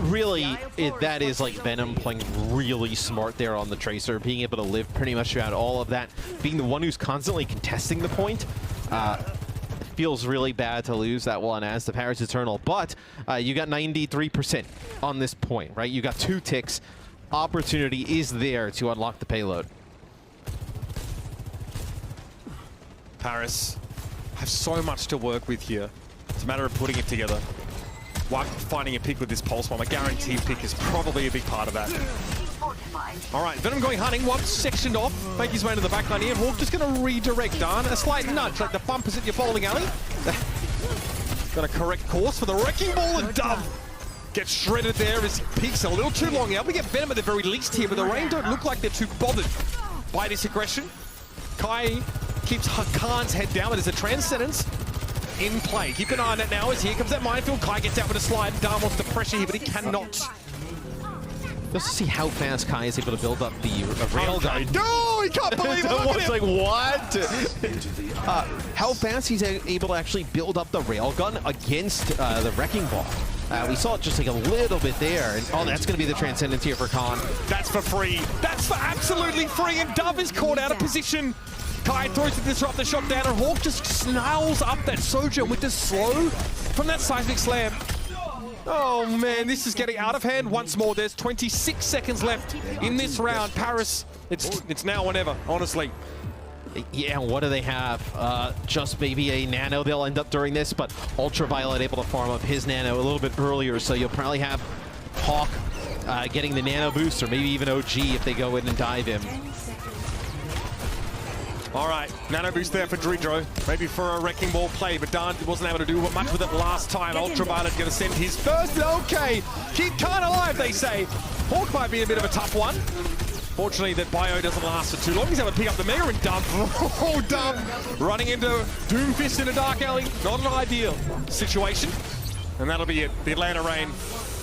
really, that is like Venom playing really smart there on the Tracer, being able to live pretty much throughout all of that, being the one who's constantly contesting the point. Feels really bad to lose that one as the Paris Eternal, but you got 93% on this point, right? You got 2 ticks. Opportunity is there to unlock the payload. Paris have so much to work with here. It's a matter of putting it together. While finding a pick with this pulse bomb, a guaranteed pick is probably a big part of that. All right, Venom going hunting, one sectioned off, make his way to the back line here. Hawk just going to redirect Dan, a slight nudge, like the bump is at your bowling alley. Got a correct course for the wrecking ball, and Dove gets shredded there as he peaks a little too long out. We get Venom at the very least here, but the Rain don't look like they're too bothered by this aggression. Kai keeps Khan's head down, but there's a Transcendence in play. Keep an eye on it now as here comes that minefield. Kai gets out with a slide. Dom wants the pressure here, but he cannot. Just to see how fast Kai is able to build up the railgun. No, he can't believe it. It's like, what? How fast he's able to actually build up the railgun against the Wrecking Ball. We saw it just like a little bit there. And, oh, that's going to be the Transcendence here for Khan. That's for free. That's for absolutely free. And Dove is caught out of position. Kai throws the disruptor shot down, and Hawk just snarls up that Sojourn with the slow from that seismic slam. Oh man, this is getting out of hand once more. There's 26 seconds left in this round. Paris, it's now or never, honestly. Yeah, what do they have? Just maybe a nano they'll end up during this, but Ultraviolet able to farm up his nano a little bit earlier, so you'll probably have Hawk getting the nano boost, or maybe even OG if they go in and dive him. All right, nano boost there for Dridro. Maybe for a Wrecking Ball play, but Darn wasn't able to do much with it last time. Ultraviolet going to send his first. Okay, keep Khan alive, they say. Hawk might be a bit of a tough one. Fortunately, that bio doesn't last for too long. He's able to pick up the Mega and dump. Oh, dump. Running into Doomfist in a dark alley. Not an ideal situation. And that'll be it. The Atlanta Reign,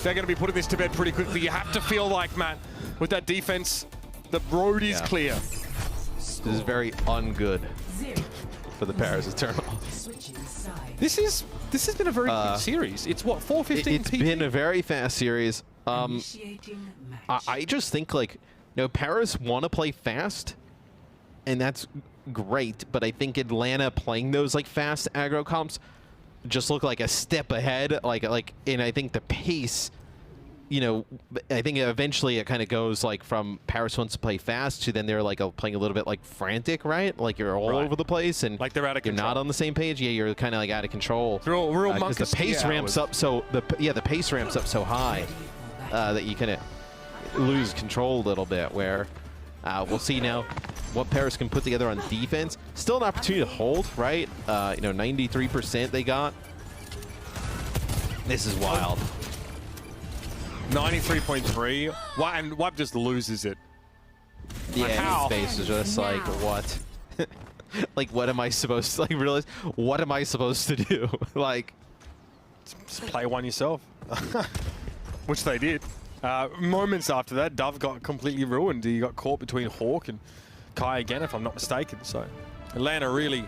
they're going to be putting this to bed pretty quickly. You have to feel like, Matt, with that defense, the road is clear. This is very ungood for the Paris Eternal. This has been a very good series. It's what, 4:15 p.m. It's been a very fast series. I just think, like, you know, Paris want to play fast, and that's great. But I think Atlanta playing those like fast aggro comps just look like a step ahead. And I think the pace. You know, I think eventually it kind of goes like from Paris wants to play fast to then they're like playing a little bit like frantic, right? Like you're all over the place and like they're out of control. You're not on the same page. Yeah, you're kind of like out of control. Real the pace ramps up so the pace ramps up so high that you kind of lose control a little bit. Where we'll see now what Paris can put together on defense. Still an opportunity to hold, right? You know, 93% they got. This is wild. 93.3. And Wub just loses it. Yeah, his face is just like, what? Like, what am I supposed to, like, realize? What am I supposed to do? Like, just play one yourself. Which they did. Moments after that, Dove got completely ruined. He got caught between Hawk and Kai again, if I'm not mistaken. So, Atlanta really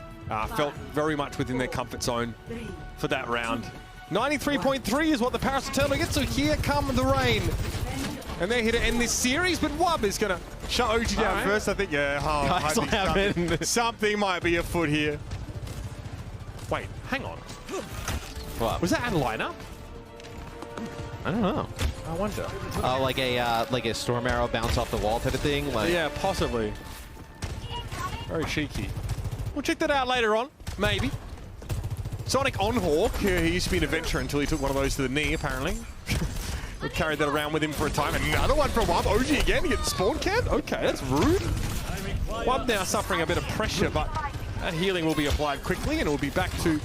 felt very much within their comfort zone for that round. 93.3 is what the Paris Eternal gets, so here come the Rain. And they're here to end this series, but Wub is going to shut OG down first. I think, something might be afoot here. Wait, hang on. What? Was that Adelina? I don't know. I wonder. Like a storm arrow bounce off the wall type of thing? Like, yeah, possibly. Very cheeky. We'll check that out later on, maybe. Sonic on Hawk. He used to be an adventurer until he took one of those to the knee, apparently. We carried that around with him for a time. Another one from Wub. OG again. He gets spawn camped. Okay, that's rude. Wub now suffering a bit of pressure, but that healing will be applied quickly, and we'll be back to...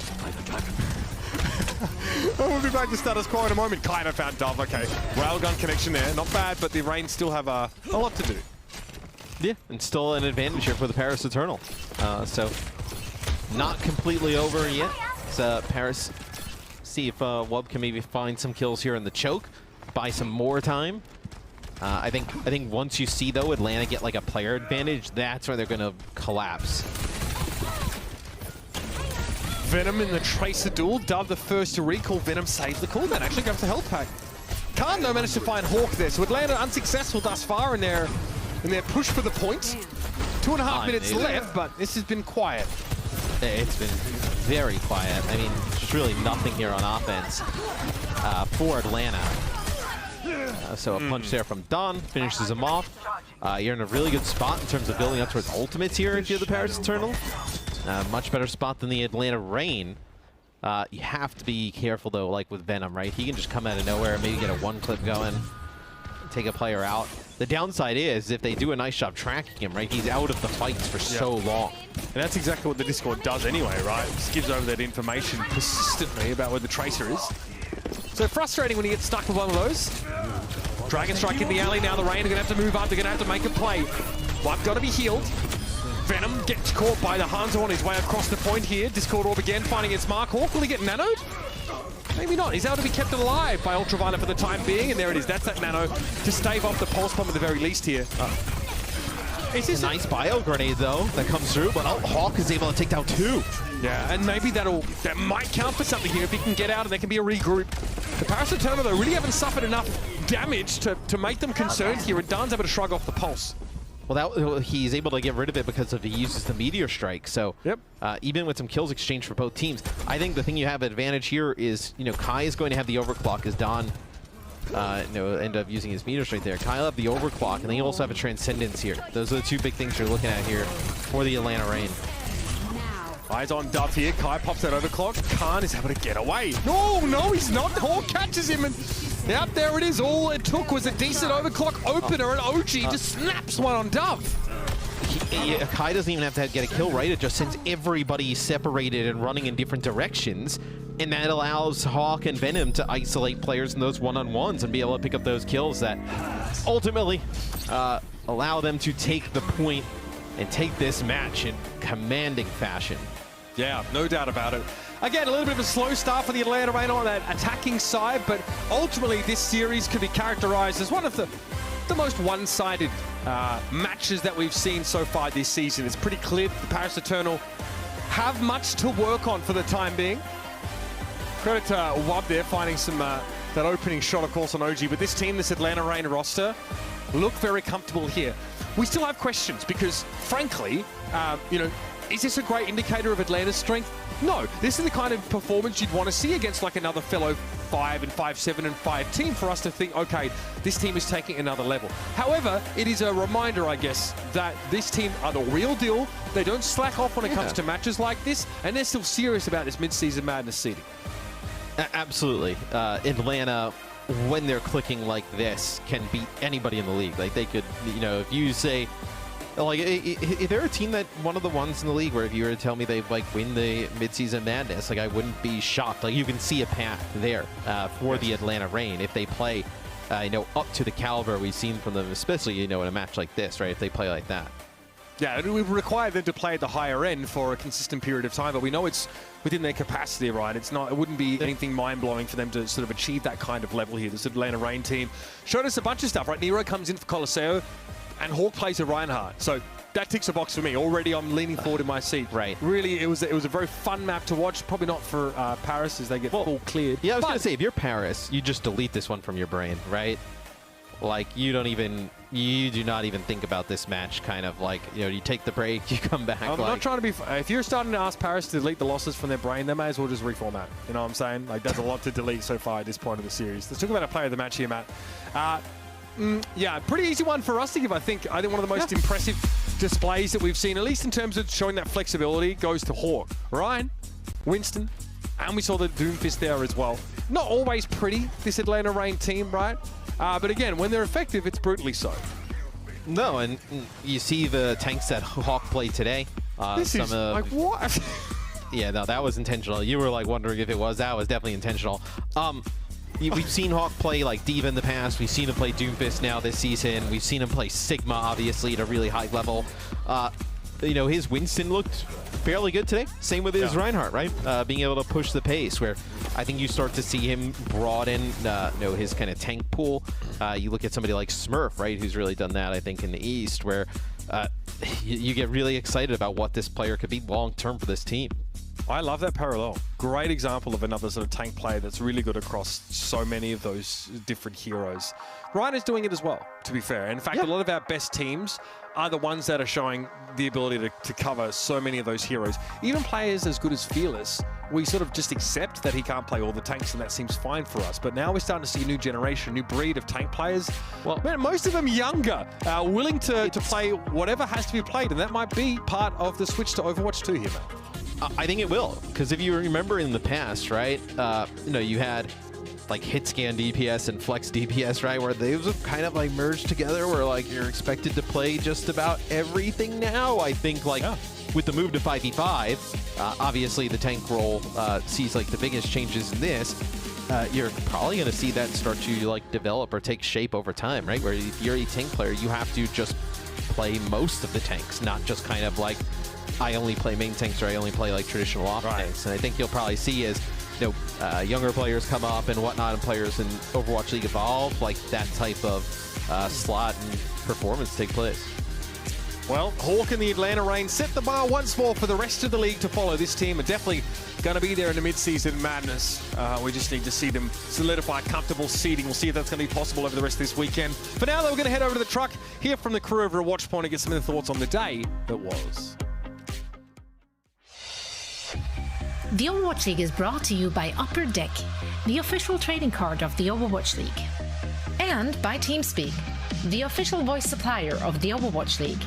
we'll be back to status quo in a moment. Kind of found Dove. Okay, railgun connection there. Not bad, but the Rain still have a lot to do. Yeah, and still an advantage here for the Paris Eternal. So, not completely over yet. Paris, see if Wub can maybe find some kills here in the choke, buy some more time. I think once you see though Atlanta get like a player advantage, that's where they're gonna collapse. Venom in the Tracer duel. Dove the first to recall. Venom saves the cooldown. Actually goes to health pack. Khan though managed to find Hawk there, so Atlanta unsuccessful thus far in their push for the points. 2.5 minutes left, but this has been quiet. It's been very quiet. I mean, just really nothing here on offense for Atlanta. So a punch there from Don finishes him off. You're in a really good spot in terms of building up towards ultimates here if you're the Paris Eternal. Much better spot than the Atlanta Reign. You have to be careful though, like with Venom, right? He can just come out of nowhere and maybe get a one clip going, take a player out. The downside is if they do a nice job tracking him, right? He's out of the fights for so long. And that's exactly what the Discord does anyway, right? It just gives over that information persistently about where the Tracer is. So frustrating when he gets stuck with one of those. Dragon Strike in the alley. Now the Rain are going to have to move up. They're going to have to make a play. But got to be healed. Venom gets caught by the Hunter on his way across the point here. Discord Orb again, finding its mark. Hawk, will he get nanoed? Maybe not. He's able to be kept alive by Ultraviolet for the time being. And there it is. That's that nano to stave off the Pulse Bomb at the very least here. It's a nice bio grenade, though, that comes through. But Hawk is able to take down 2. Yeah, and maybe that might count for something here if he can get out and there can be a regroup. The Paris Eternal, though, really haven't suffered enough damage to make them concerned here, and Dan's able to shrug off the pulse. Well, he's able to get rid of it because he uses the Meteor Strike. So yep. Even with some kills exchanged for both teams, I think the thing you have advantage here is, Kai is going to have the overclock as Don end up using his Meteor Strike there. Kai will have the overclock, and then you also have a Transcendence here. Those are the 2 big things you're looking at here for the Atlanta Reign. Eyes on Dove here. Kai pops that overclock. Khan is able to get away. No, he's not. Hawk catches him, and yep, there it is. All it took was a decent overclock opener, and OG just snaps one on Dove. Kai doesn't even have to get a kill, right? It just sends everybody separated and running in different directions, and that allows Hawk and Venom to isolate players in those one-on-ones and be able to pick up those kills that ultimately allow them to take the point and take this match in commanding fashion. Yeah, no doubt about it. Again, a little bit of a slow start for the Atlanta Reign on that attacking side, but ultimately this series could be characterized as one of the most one-sided matches that we've seen so far this season. It's pretty clear that the Paris Eternal have much to work on for the time being. Credit to Wub there, finding some that opening shot, of course, on OG. But this team, this Atlanta Reign roster, look very comfortable here. We still have questions because, frankly, is this a great indicator of Atlanta's strength? No. This is the kind of performance you'd want to see against like another fellow 5 and 5, 7 and 5 team for us to think, okay, this team is taking another level. However, it is a reminder, I guess, that this team are the real deal. They don't slack off when it comes to matches like this, and they're still serious about this Midseason Madness seeding. Absolutely. Atlanta, when they're clicking like this, can beat anybody in the league. Like, they could, if you say, like, if they're a team that one of the ones in the league where if you were to tell me they win the Midseason Madness, like, I wouldn't be shocked. Like, you can see a path there for the Atlanta Reign if they play, up to the caliber we've seen from them, especially, in a match like this, right? If they play like that. Yeah, it would require them to play at the higher end for a consistent period of time, but we know it's within their capacity, right? It wouldn't be anything mind-blowing for them to sort of achieve that kind of level here. This Atlanta Reign team showed us a bunch of stuff, right? Nero comes in for Colosseo, and Hawk plays with Reinhardt. So that ticks a box for me. Already I'm leaning forward in my seat. Right. Really, it was a very fun map to watch. Probably not for Paris as they get full cleared. Yeah, I was going to say, if you're Paris, you just delete this one from your brain, right? Like, you do not even think about this match, kind of like, you take the break, you come back. I'm not trying to be, if you're starting to ask Paris to delete the losses from their brain, they may as well just reformat. You know what I'm saying? Like, there's a lot to delete so far at this point of the series. Let's talk about a player of the match here, Matt. Yeah, pretty easy one for us to give, I think. I think one of the most impressive displays that we've seen, at least in terms of showing that flexibility, goes to Hawk. Ryan, Winston, and we saw the Doomfist there as well. Not always pretty, this Atlanta Reign team, right? But again, when they're effective, it's brutally so. No, and you see the tanks that Hawk played today. This is like, what? Yeah, no, that was intentional. You were like wondering if it was. That was definitely intentional. We've seen Hawk play like Diva in the past. We've seen him play Doomfist now this season. We've seen him play Sigma, obviously, at a really high level. His Winston looked fairly good today. Same with his Reinhardt, right? Being able to push the pace, where I think you start to see him broaden his kind of tank pool. You look at somebody like Smurf, right, who's really done that, I think, in the East, where you get really excited about what this player could be long-term for this team. I love that parallel. Great example of another sort of tank player that's really good across so many of those different heroes. Ryan is doing it as well, to be fair. In fact, a lot of our best teams are the ones that are showing the ability to cover so many of those heroes. Even players as good as Fearless, we sort of just accept that he can't play all the tanks, and that seems fine for us. But now we're starting to see a new generation, new breed of tank players. Well, man, most of them younger, willing to play whatever has to be played, and that might be part of the switch to Overwatch 2 here, man. I think it will, because if you remember in the past, right, you had like hit scan DPS and flex DPS, right, where those kind of like merged together, where like you're expected to play just about everything now. I think like with the move to 5v5, obviously the tank role sees like the biggest changes in this. you're probably going to see that start to like develop or take shape over time, right? Where if you're a tank player, you have to just play most of the tanks, not just kind of like, I only play main tanks or I only play like traditional off tanks. And I think you'll probably see as younger players come up and whatnot, and players in Overwatch League evolve, like that type of slot and performance take place. Well, Hawk and the Atlanta Reign set the bar once more for the rest of the league to follow. This team are definitely going to be there in the mid-season madness. We just need to see them solidify comfortable seeding. We'll see if that's going to be possible over the rest of this weekend. For now, though, we're going to head over to the truck, hear from the crew over at Watchpoint and get some of their thoughts on the day that was. The Overwatch League is brought to you by Upper Deck, the official trading card of the Overwatch League. And by TeamSpeak, the official voice supplier of the Overwatch League.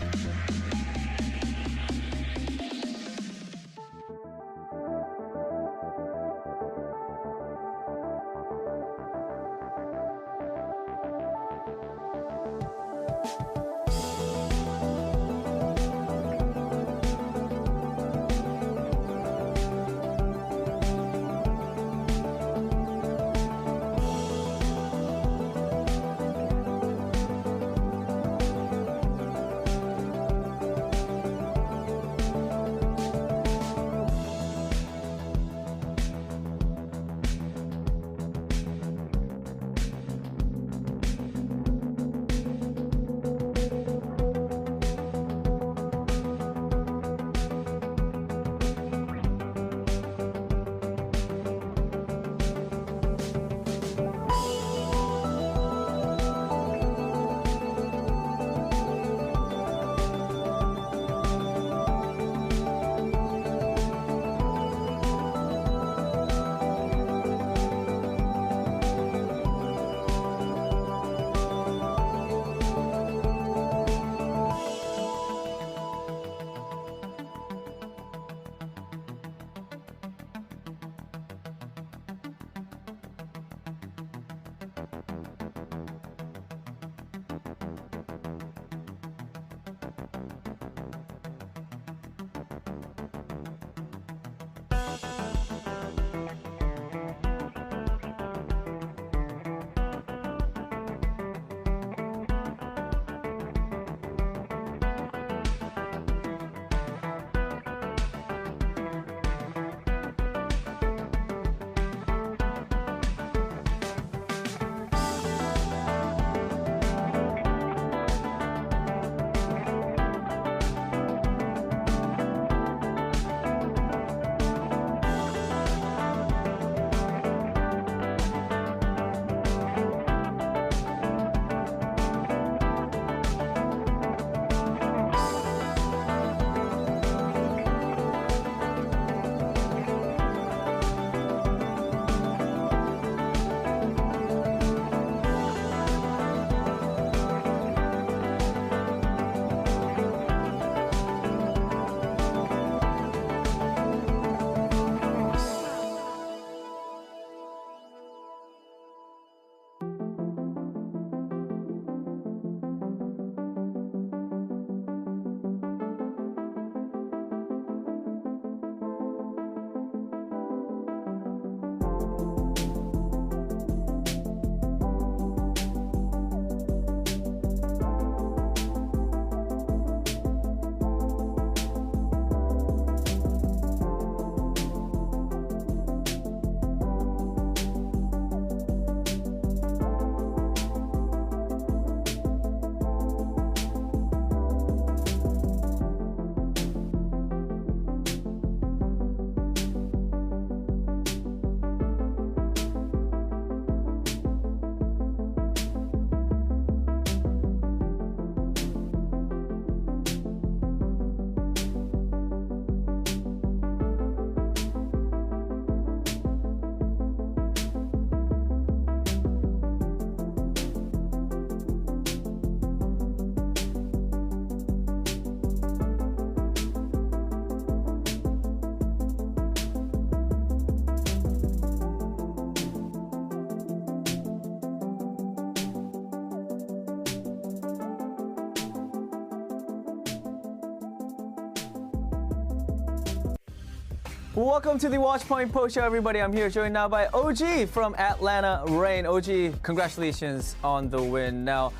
Welcome to the Watchpoint Post Show, everybody. I'm here joined now by OG from Atlanta Reign. OG, congratulations on the win. Now,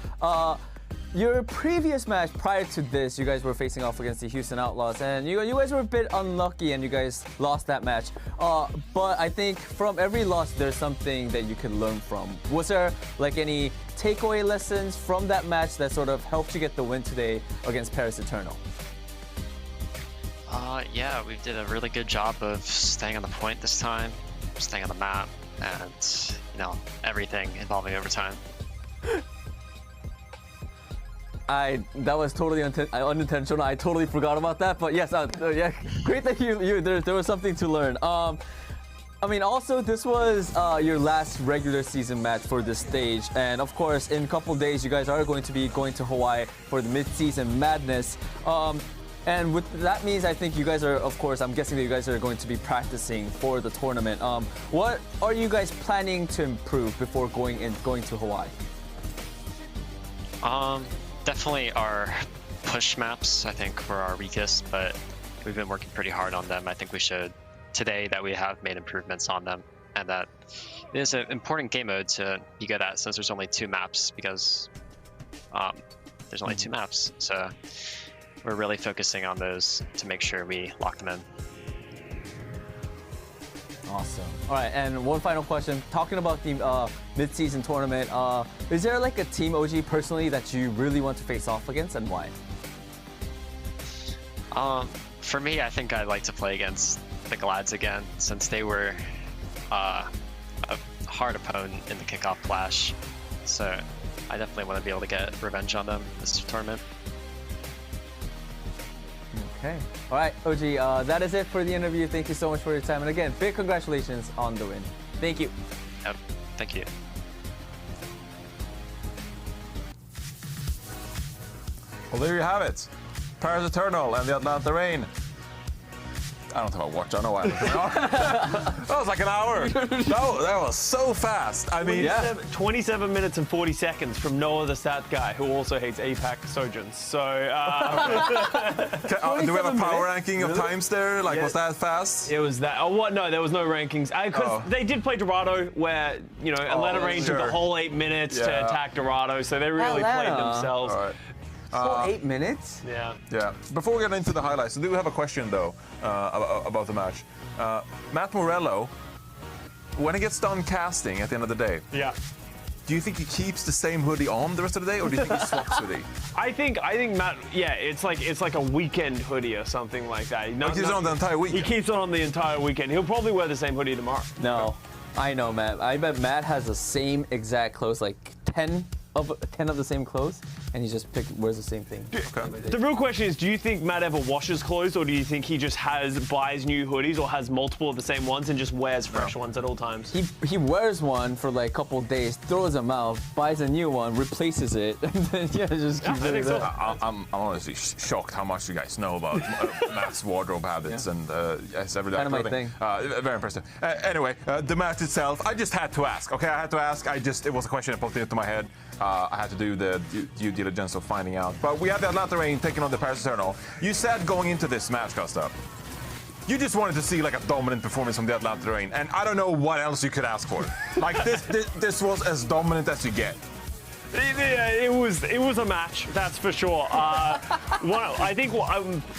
your previous match prior to this, you guys were facing off against the Houston Outlaws, and you guys were a bit unlucky, and you guys lost that match. But I think from every loss, there's something that you could learn from. Was there like any takeaway lessons from that match that sort of helped you get the win today against Paris Eternal? Yeah, we did a really good job of staying on the point this time, staying on the map, and, everything involving overtime. That was totally unintentional. I totally forgot about that. But yes, yeah, great that there was something to learn. I mean, also, this was your last regular season match for this stage. And of course, in a couple days, you guys are going to be going to Hawaii for the Midseason Madness. And with that means, I think you guys are, of course, I'm guessing that you guys are going to be practicing for the tournament. What are you guys planning to improve before going to Hawaii? Definitely our push maps, I think, were our weakest, but we've been working pretty hard on them. I think we showed today that we have made improvements on them, and that it is an important game mode to be good at since there's only 2 maps, because there's only 2 maps. So we're really focusing on those to make sure we lock them in. Awesome. All right, and one final question. Talking about the mid-season tournament, is there like a team, OG, personally that you really want to face off against, and why? For me, I think I'd like to play against the Glads again, since they were a hard opponent in the kickoff clash. So I definitely want to be able to get revenge on them this tournament. Okay. All right, OG, that is it for the interview. Thank you so much for your time. And again, big congratulations on the win. Thank you. Yep. Thank you. Well, there you have it. Paris Eternal and the Atlanta Reign. I don't have a watch. I don't know why. That was like an hour. That was so fast. I mean, 27 minutes and 40 seconds from no other stat guy who also hates APAC Sojans. So, do we have a power ranking of times there? Like, was that fast? It was that. Oh, what? No, there was no rankings. Because they did play Dorado, where Atlanta Reign took the whole 8 minutes to attack Dorado, so they really played themselves. All right. Full 8 minutes? Yeah. Before we get into the highlights, I do have a question though about the match. Matt Morello, when he gets done casting at the end of the day, do you think he keeps the same hoodie on the rest of the day, or do you think he swaps hoodie? I think Matt. Yeah, it's like a weekend hoodie or something like that. He keeps it on the entire weekend. He keeps it on the entire weekend. He'll probably wear the same hoodie tomorrow. No, I know Matt. I bet Matt has the same exact clothes, like 10 of the same clothes, and he just wears the same thing. The real question is, do you think Matt ever washes clothes, or do you think he just buys new hoodies, or has multiple of the same ones and just wears fresh ones at all times? He wears one for like a couple days, throws them out, buys a new one, replaces it, and then just keeps it there. I'm honestly shocked how much you guys know about Matt's wardrobe habits and his everyday kind clothing. of my thing. Very impressive. Anyway, the match itself, I just had to ask. Okay, I had to ask. It was a question that popped into my head. I had to do the due diligence of finding out. But we had the Atlanta Reign taking on the Paris Eternal. You said going into this match, Gustav, you just wanted to see like a dominant performance from the Atlanta Reign, and I don't know what else you could ask for. Like this was as dominant as you get. It was a match, that's for sure. I think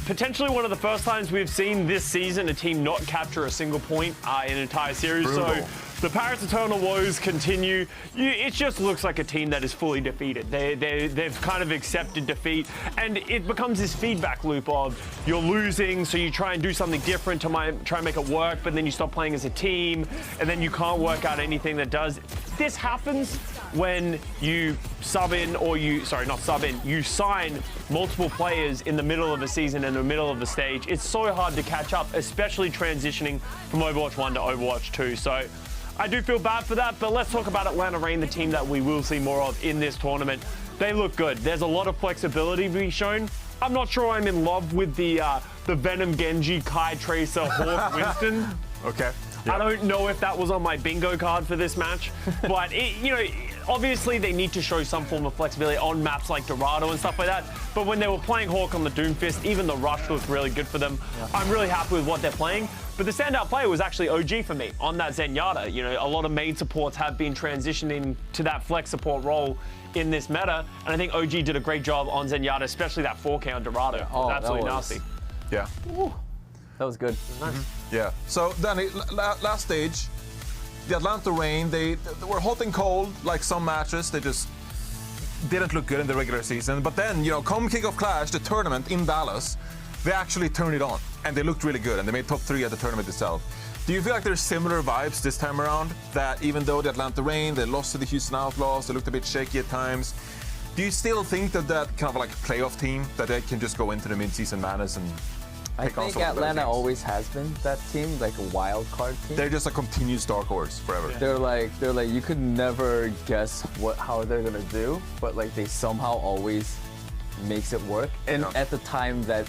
potentially one of the first times we've seen this season a team not capture a single point in an entire series. Brutal. So the Paris Eternal woes continue. It just looks like a team that is fully defeated. They've kind of accepted defeat, and it becomes this feedback loop of you're losing, so you try and do something different to try and make it work, but then you stop playing as a team, and then you can't work out anything that does. This happens when you you sign multiple players in the middle of a season, in the middle of a stage. It's so hard to catch up, especially transitioning from Overwatch 1 to Overwatch 2. So I do feel bad for that, but let's talk about Atlanta Reign, the team that we will see more of in this tournament. They look good. There's a lot of flexibility to be shown. I'm not sure I'm in love with the Venom Genji, Kai Tracer, Hawk Winston. Okay. I don't know if that was on my bingo card for this match, but Obviously, they need to show some form of flexibility on maps like Dorado and stuff like that. But when they were playing Hawk on the Doomfist, even the rush looked really good for them. Yeah. I'm really happy with what they're playing. But the standout player was actually OG for me on that Zenyatta. You know, a lot of main supports have been transitioning to that flex support role in this meta, and I think OG did a great job on Zenyatta, especially that 4K on Dorado. Yeah. Oh, absolutely nasty. Yeah. Ooh, that was good. Nice. Yeah. So Danny, last stage, the Atlanta Reign, they were hot and cold like some matches. They just didn't look good in the regular season. But then, you know, come Kickoff Clash, the tournament in Dallas, they actually turned it on and they looked really good and they made top 3 at the tournament itself. Do you feel like there's similar vibes this time around? That even though the Atlanta Reign, they lost to the Houston Outlaws, they looked a bit shaky at times. Do you still think that kind of like playoff team, that they can just go into the Midseason Madness and I think Atlanta always has been that team, like a wild card team. They're just a continuous dark horse forever. Yeah. They're like you could never guess how they're gonna do, but like they somehow always makes it work. And at the time that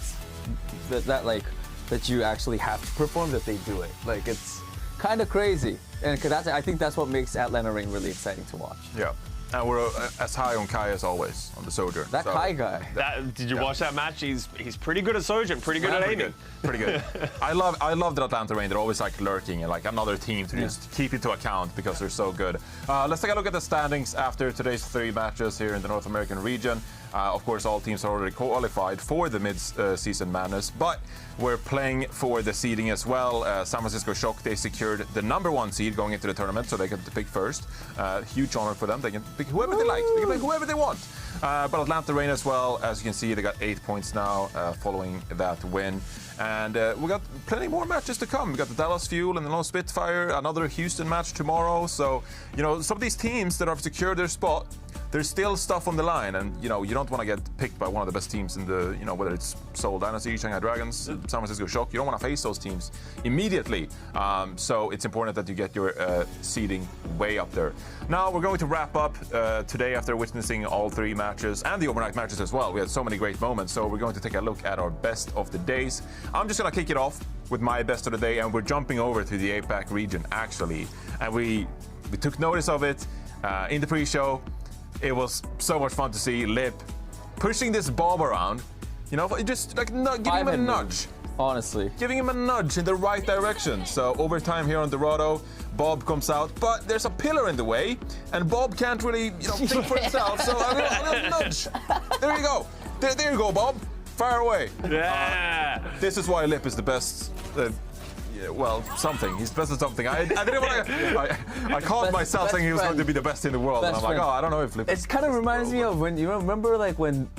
you actually have to perform, that they do it. Like it's kind of crazy, and I think that's what makes Atlanta Reign really exciting to watch. Yeah. And we're as high on Kai as always, on the Sojourn. That Kai guy. Did you watch that match? He's pretty good at Sojourn, pretty good at aiming. Pretty good. I love the Atlanta Reign. They're always like lurking and like another team to just keep into account because they're so good. Let's take a look at the standings after today's 3 matches here in the North American region. Of course, all teams are already qualified for the Mid-Season Madness, but we're playing for the seeding as well. San Francisco Shock, they secured the #1 seed going into the tournament, so they get to pick first. Huge honor for them. They can pick whoever they like. They can pick whoever they want. But Atlanta Reign as well, as you can see, they got 8 points now following that win. And we got plenty more matches to come. We got the Dallas Fuel and the Lone Spitfire, another Houston match tomorrow. So, you know, some of these teams that have secured their spot, there's still stuff on the line, and you know you don't want to get picked by one of the best teams in the, you know, whether it's Seoul Dynasty, Shanghai Dragons, San Francisco Shock. You don't want to face those teams immediately. So it's important that you get your seeding way up there. Now we're going to wrap up today after witnessing all 3 matches and the overnight matches as well. We had so many great moments, so we're going to take a look at our best of the days. I'm just going to kick it off with my best of the day, and we're jumping over to the APAC region actually, and we took notice of it in the pre-show. It was so much fun to see Lip pushing this Bob around, you know, just like giving him a nudge. Honestly. Giving him a nudge in the right direction. So overtime here on Dorado, Bob comes out, but there's a pillar in the way, and Bob can't really, you know, think for himself, so a little nudge. There you go. There you go, Bob. Fire away. Yeah. This is why Lip is the best. Well, something. He's the best at something. I didn't want to. I called myself saying he was going to be the best in the world, and I'm like, oh, I don't know if Lip. It kind of reminds me of when you remember like when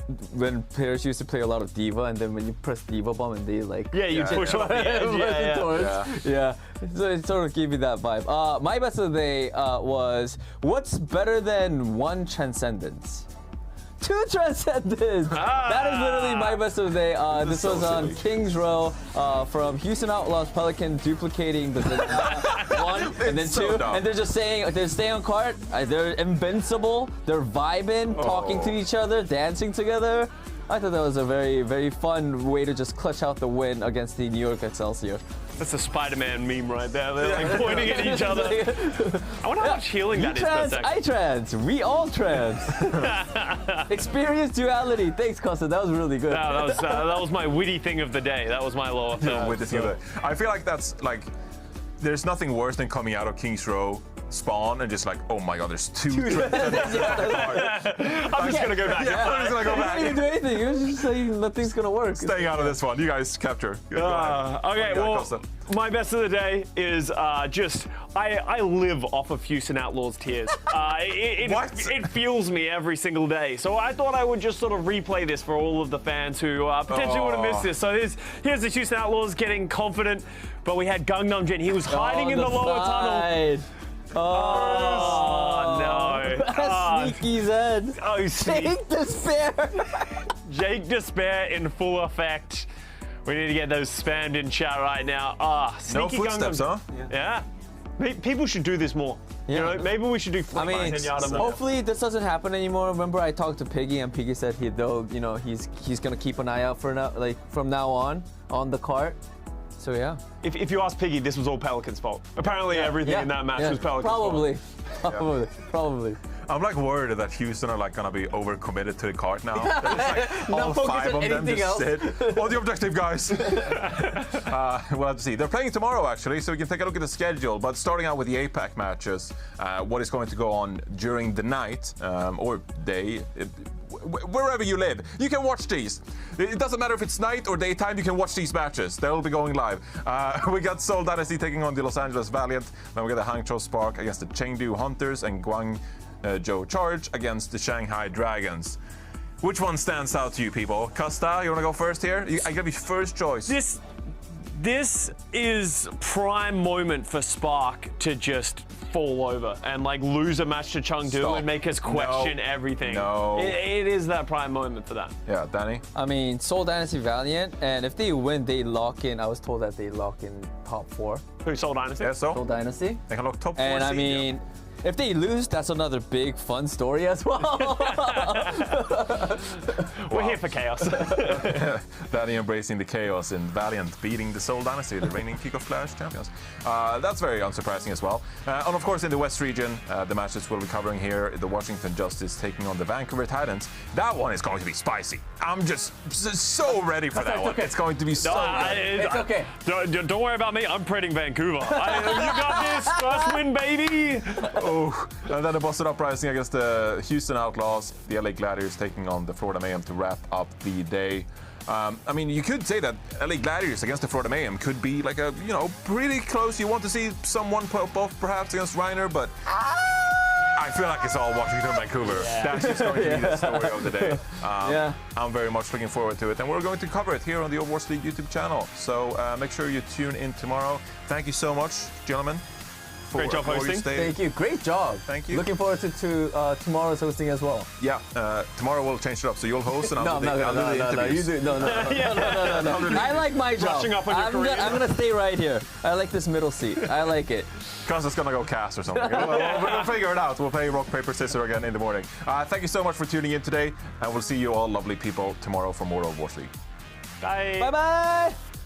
players used to play a lot of Diva, and then when you press Diva bomb and they like you push off the edge. Yeah. So it sort of gave me that vibe. My best of the day was what's better than 1 Transcendence? 2 Transcendence! That is literally my best of the day. This was on Kings Row from Houston Outlaws Pelican, duplicating the 1 and then 2. And they're just saying, they're staying on cart, they're invincible, they're vibing, talking to each other, dancing together. I thought that was a very, very fun way to just clutch out the win against the New York Excelsior. That's a Spider-Man meme right there. They're like pointing at each other. I wonder how much healing that is. Trans, I trans, we all trans. Experience duality. Thanks, Costa. That was really good. No, that was my witty thing of the day. That was my law. I feel like that's like, there's nothing worse than coming out of Kings Row spawn and just like, oh my god, there's 2 Transcendents. I'm just gonna go back. I'm just gonna go back. You didn't do anything. You were just saying nothing's gonna work. Staying out of this one. You guys capture. Okay, well, my best of the day is I live off of Houston Outlaws tears. It fuels me every single day. So I thought I would just sort of replay this for all of the fans who potentially would have missed this. So here's the Houston Outlaws getting confident, but we had Gangnam Jin. He was hiding in the lower tunnel. Oh, no. Sneaky Zed. Oh, Jake Despair. Jake Despair in full effect. We need to get those spammed in chat right now. No footsteps, huh? Yeah. People should do this more. Yeah. You know, maybe we should do hopefully this doesn't happen anymore. Remember I talked to Piggy, and Piggy said he's going to keep an eye out for from now on the cart. So yeah. If you ask Piggy, this was all Pelican's fault. Apparently everything in that match was Pelican's fault. Probably. I'm like worried that Houston are like gonna be overcommitted to the cart now. There's like all focus 5 on of them anything just else. sit on the objective, guys. We'll have to see. They're playing tomorrow actually, so we can take a look at the schedule. But starting out with the APAC matches, what is going to go on during the night or day. Wherever you live, you can watch these. It doesn't matter if it's night or daytime, you can watch these matches. They'll be going live. We got Seoul Dynasty taking on the Los Angeles Valiant. Then we got the Hangzhou Spark against the Chengdu Hunters and Guangzhou Charge against the Shanghai Dragons. Which one stands out to you, people? Costa, you want to go first here? I give you first choice. This is prime moment for Spark to just fall over and like lose a match to Chengdu and make us question everything. No. It is that prime moment for them. Yeah, Danny? I mean, Seoul Dynasty Valiant, and if they win, they lock in. I was told that they lock in top 4. Who, Seoul Dynasty? Yeah, Seoul so Dynasty. they can look top 4 And I seed, mean, if they lose, that's another big fun story as well. We're here for chaos. Danny embracing the chaos and Valiant beating the Seoul Dynasty, the reigning Peak of Clash champions. That's very unsurprising as well. And of course, in the West region, the matches we'll be covering here, the Washington Justice taking on the Vancouver Titans. That one is going to be spicy. I'm just so ready for that one. Okay. It's going to be so good. It's okay. Don't worry about me. I'm predicting Vancouver. You got this. First win, baby. Oh, and then the Boston Uprising against the Houston Outlaws, the LA Gladiators taking on the Florida Mayhem to wrap up the day. I mean, you could say that LA Gladiators against the Florida Mayhem could be like a, pretty close. You want to see someone pop off perhaps against Reiner, but I feel like it's all Washington and Vancouver. Yeah. That's just going to be the story of the day. I'm very much looking forward to it, and we're going to cover it here on the Overwatch League YouTube channel. So make sure you tune in tomorrow. Thank you so much, gentlemen. Great job hosting. Thank you. Great job. Thank you. Looking forward to tomorrow's hosting as well. Yeah, tomorrow we'll change it up. So you'll host and I'll do the interviews. You do. No. I like my job. Brushing up on your career. I'm gonna stay right here. I like this middle seat. I like it. Because it's gonna go cast or something. We'll figure it out. We'll play rock, paper, scissors again in the morning. Thank you so much for tuning in today, and we'll see you all lovely people tomorrow for more Overwatch League. Bye. Bye-bye.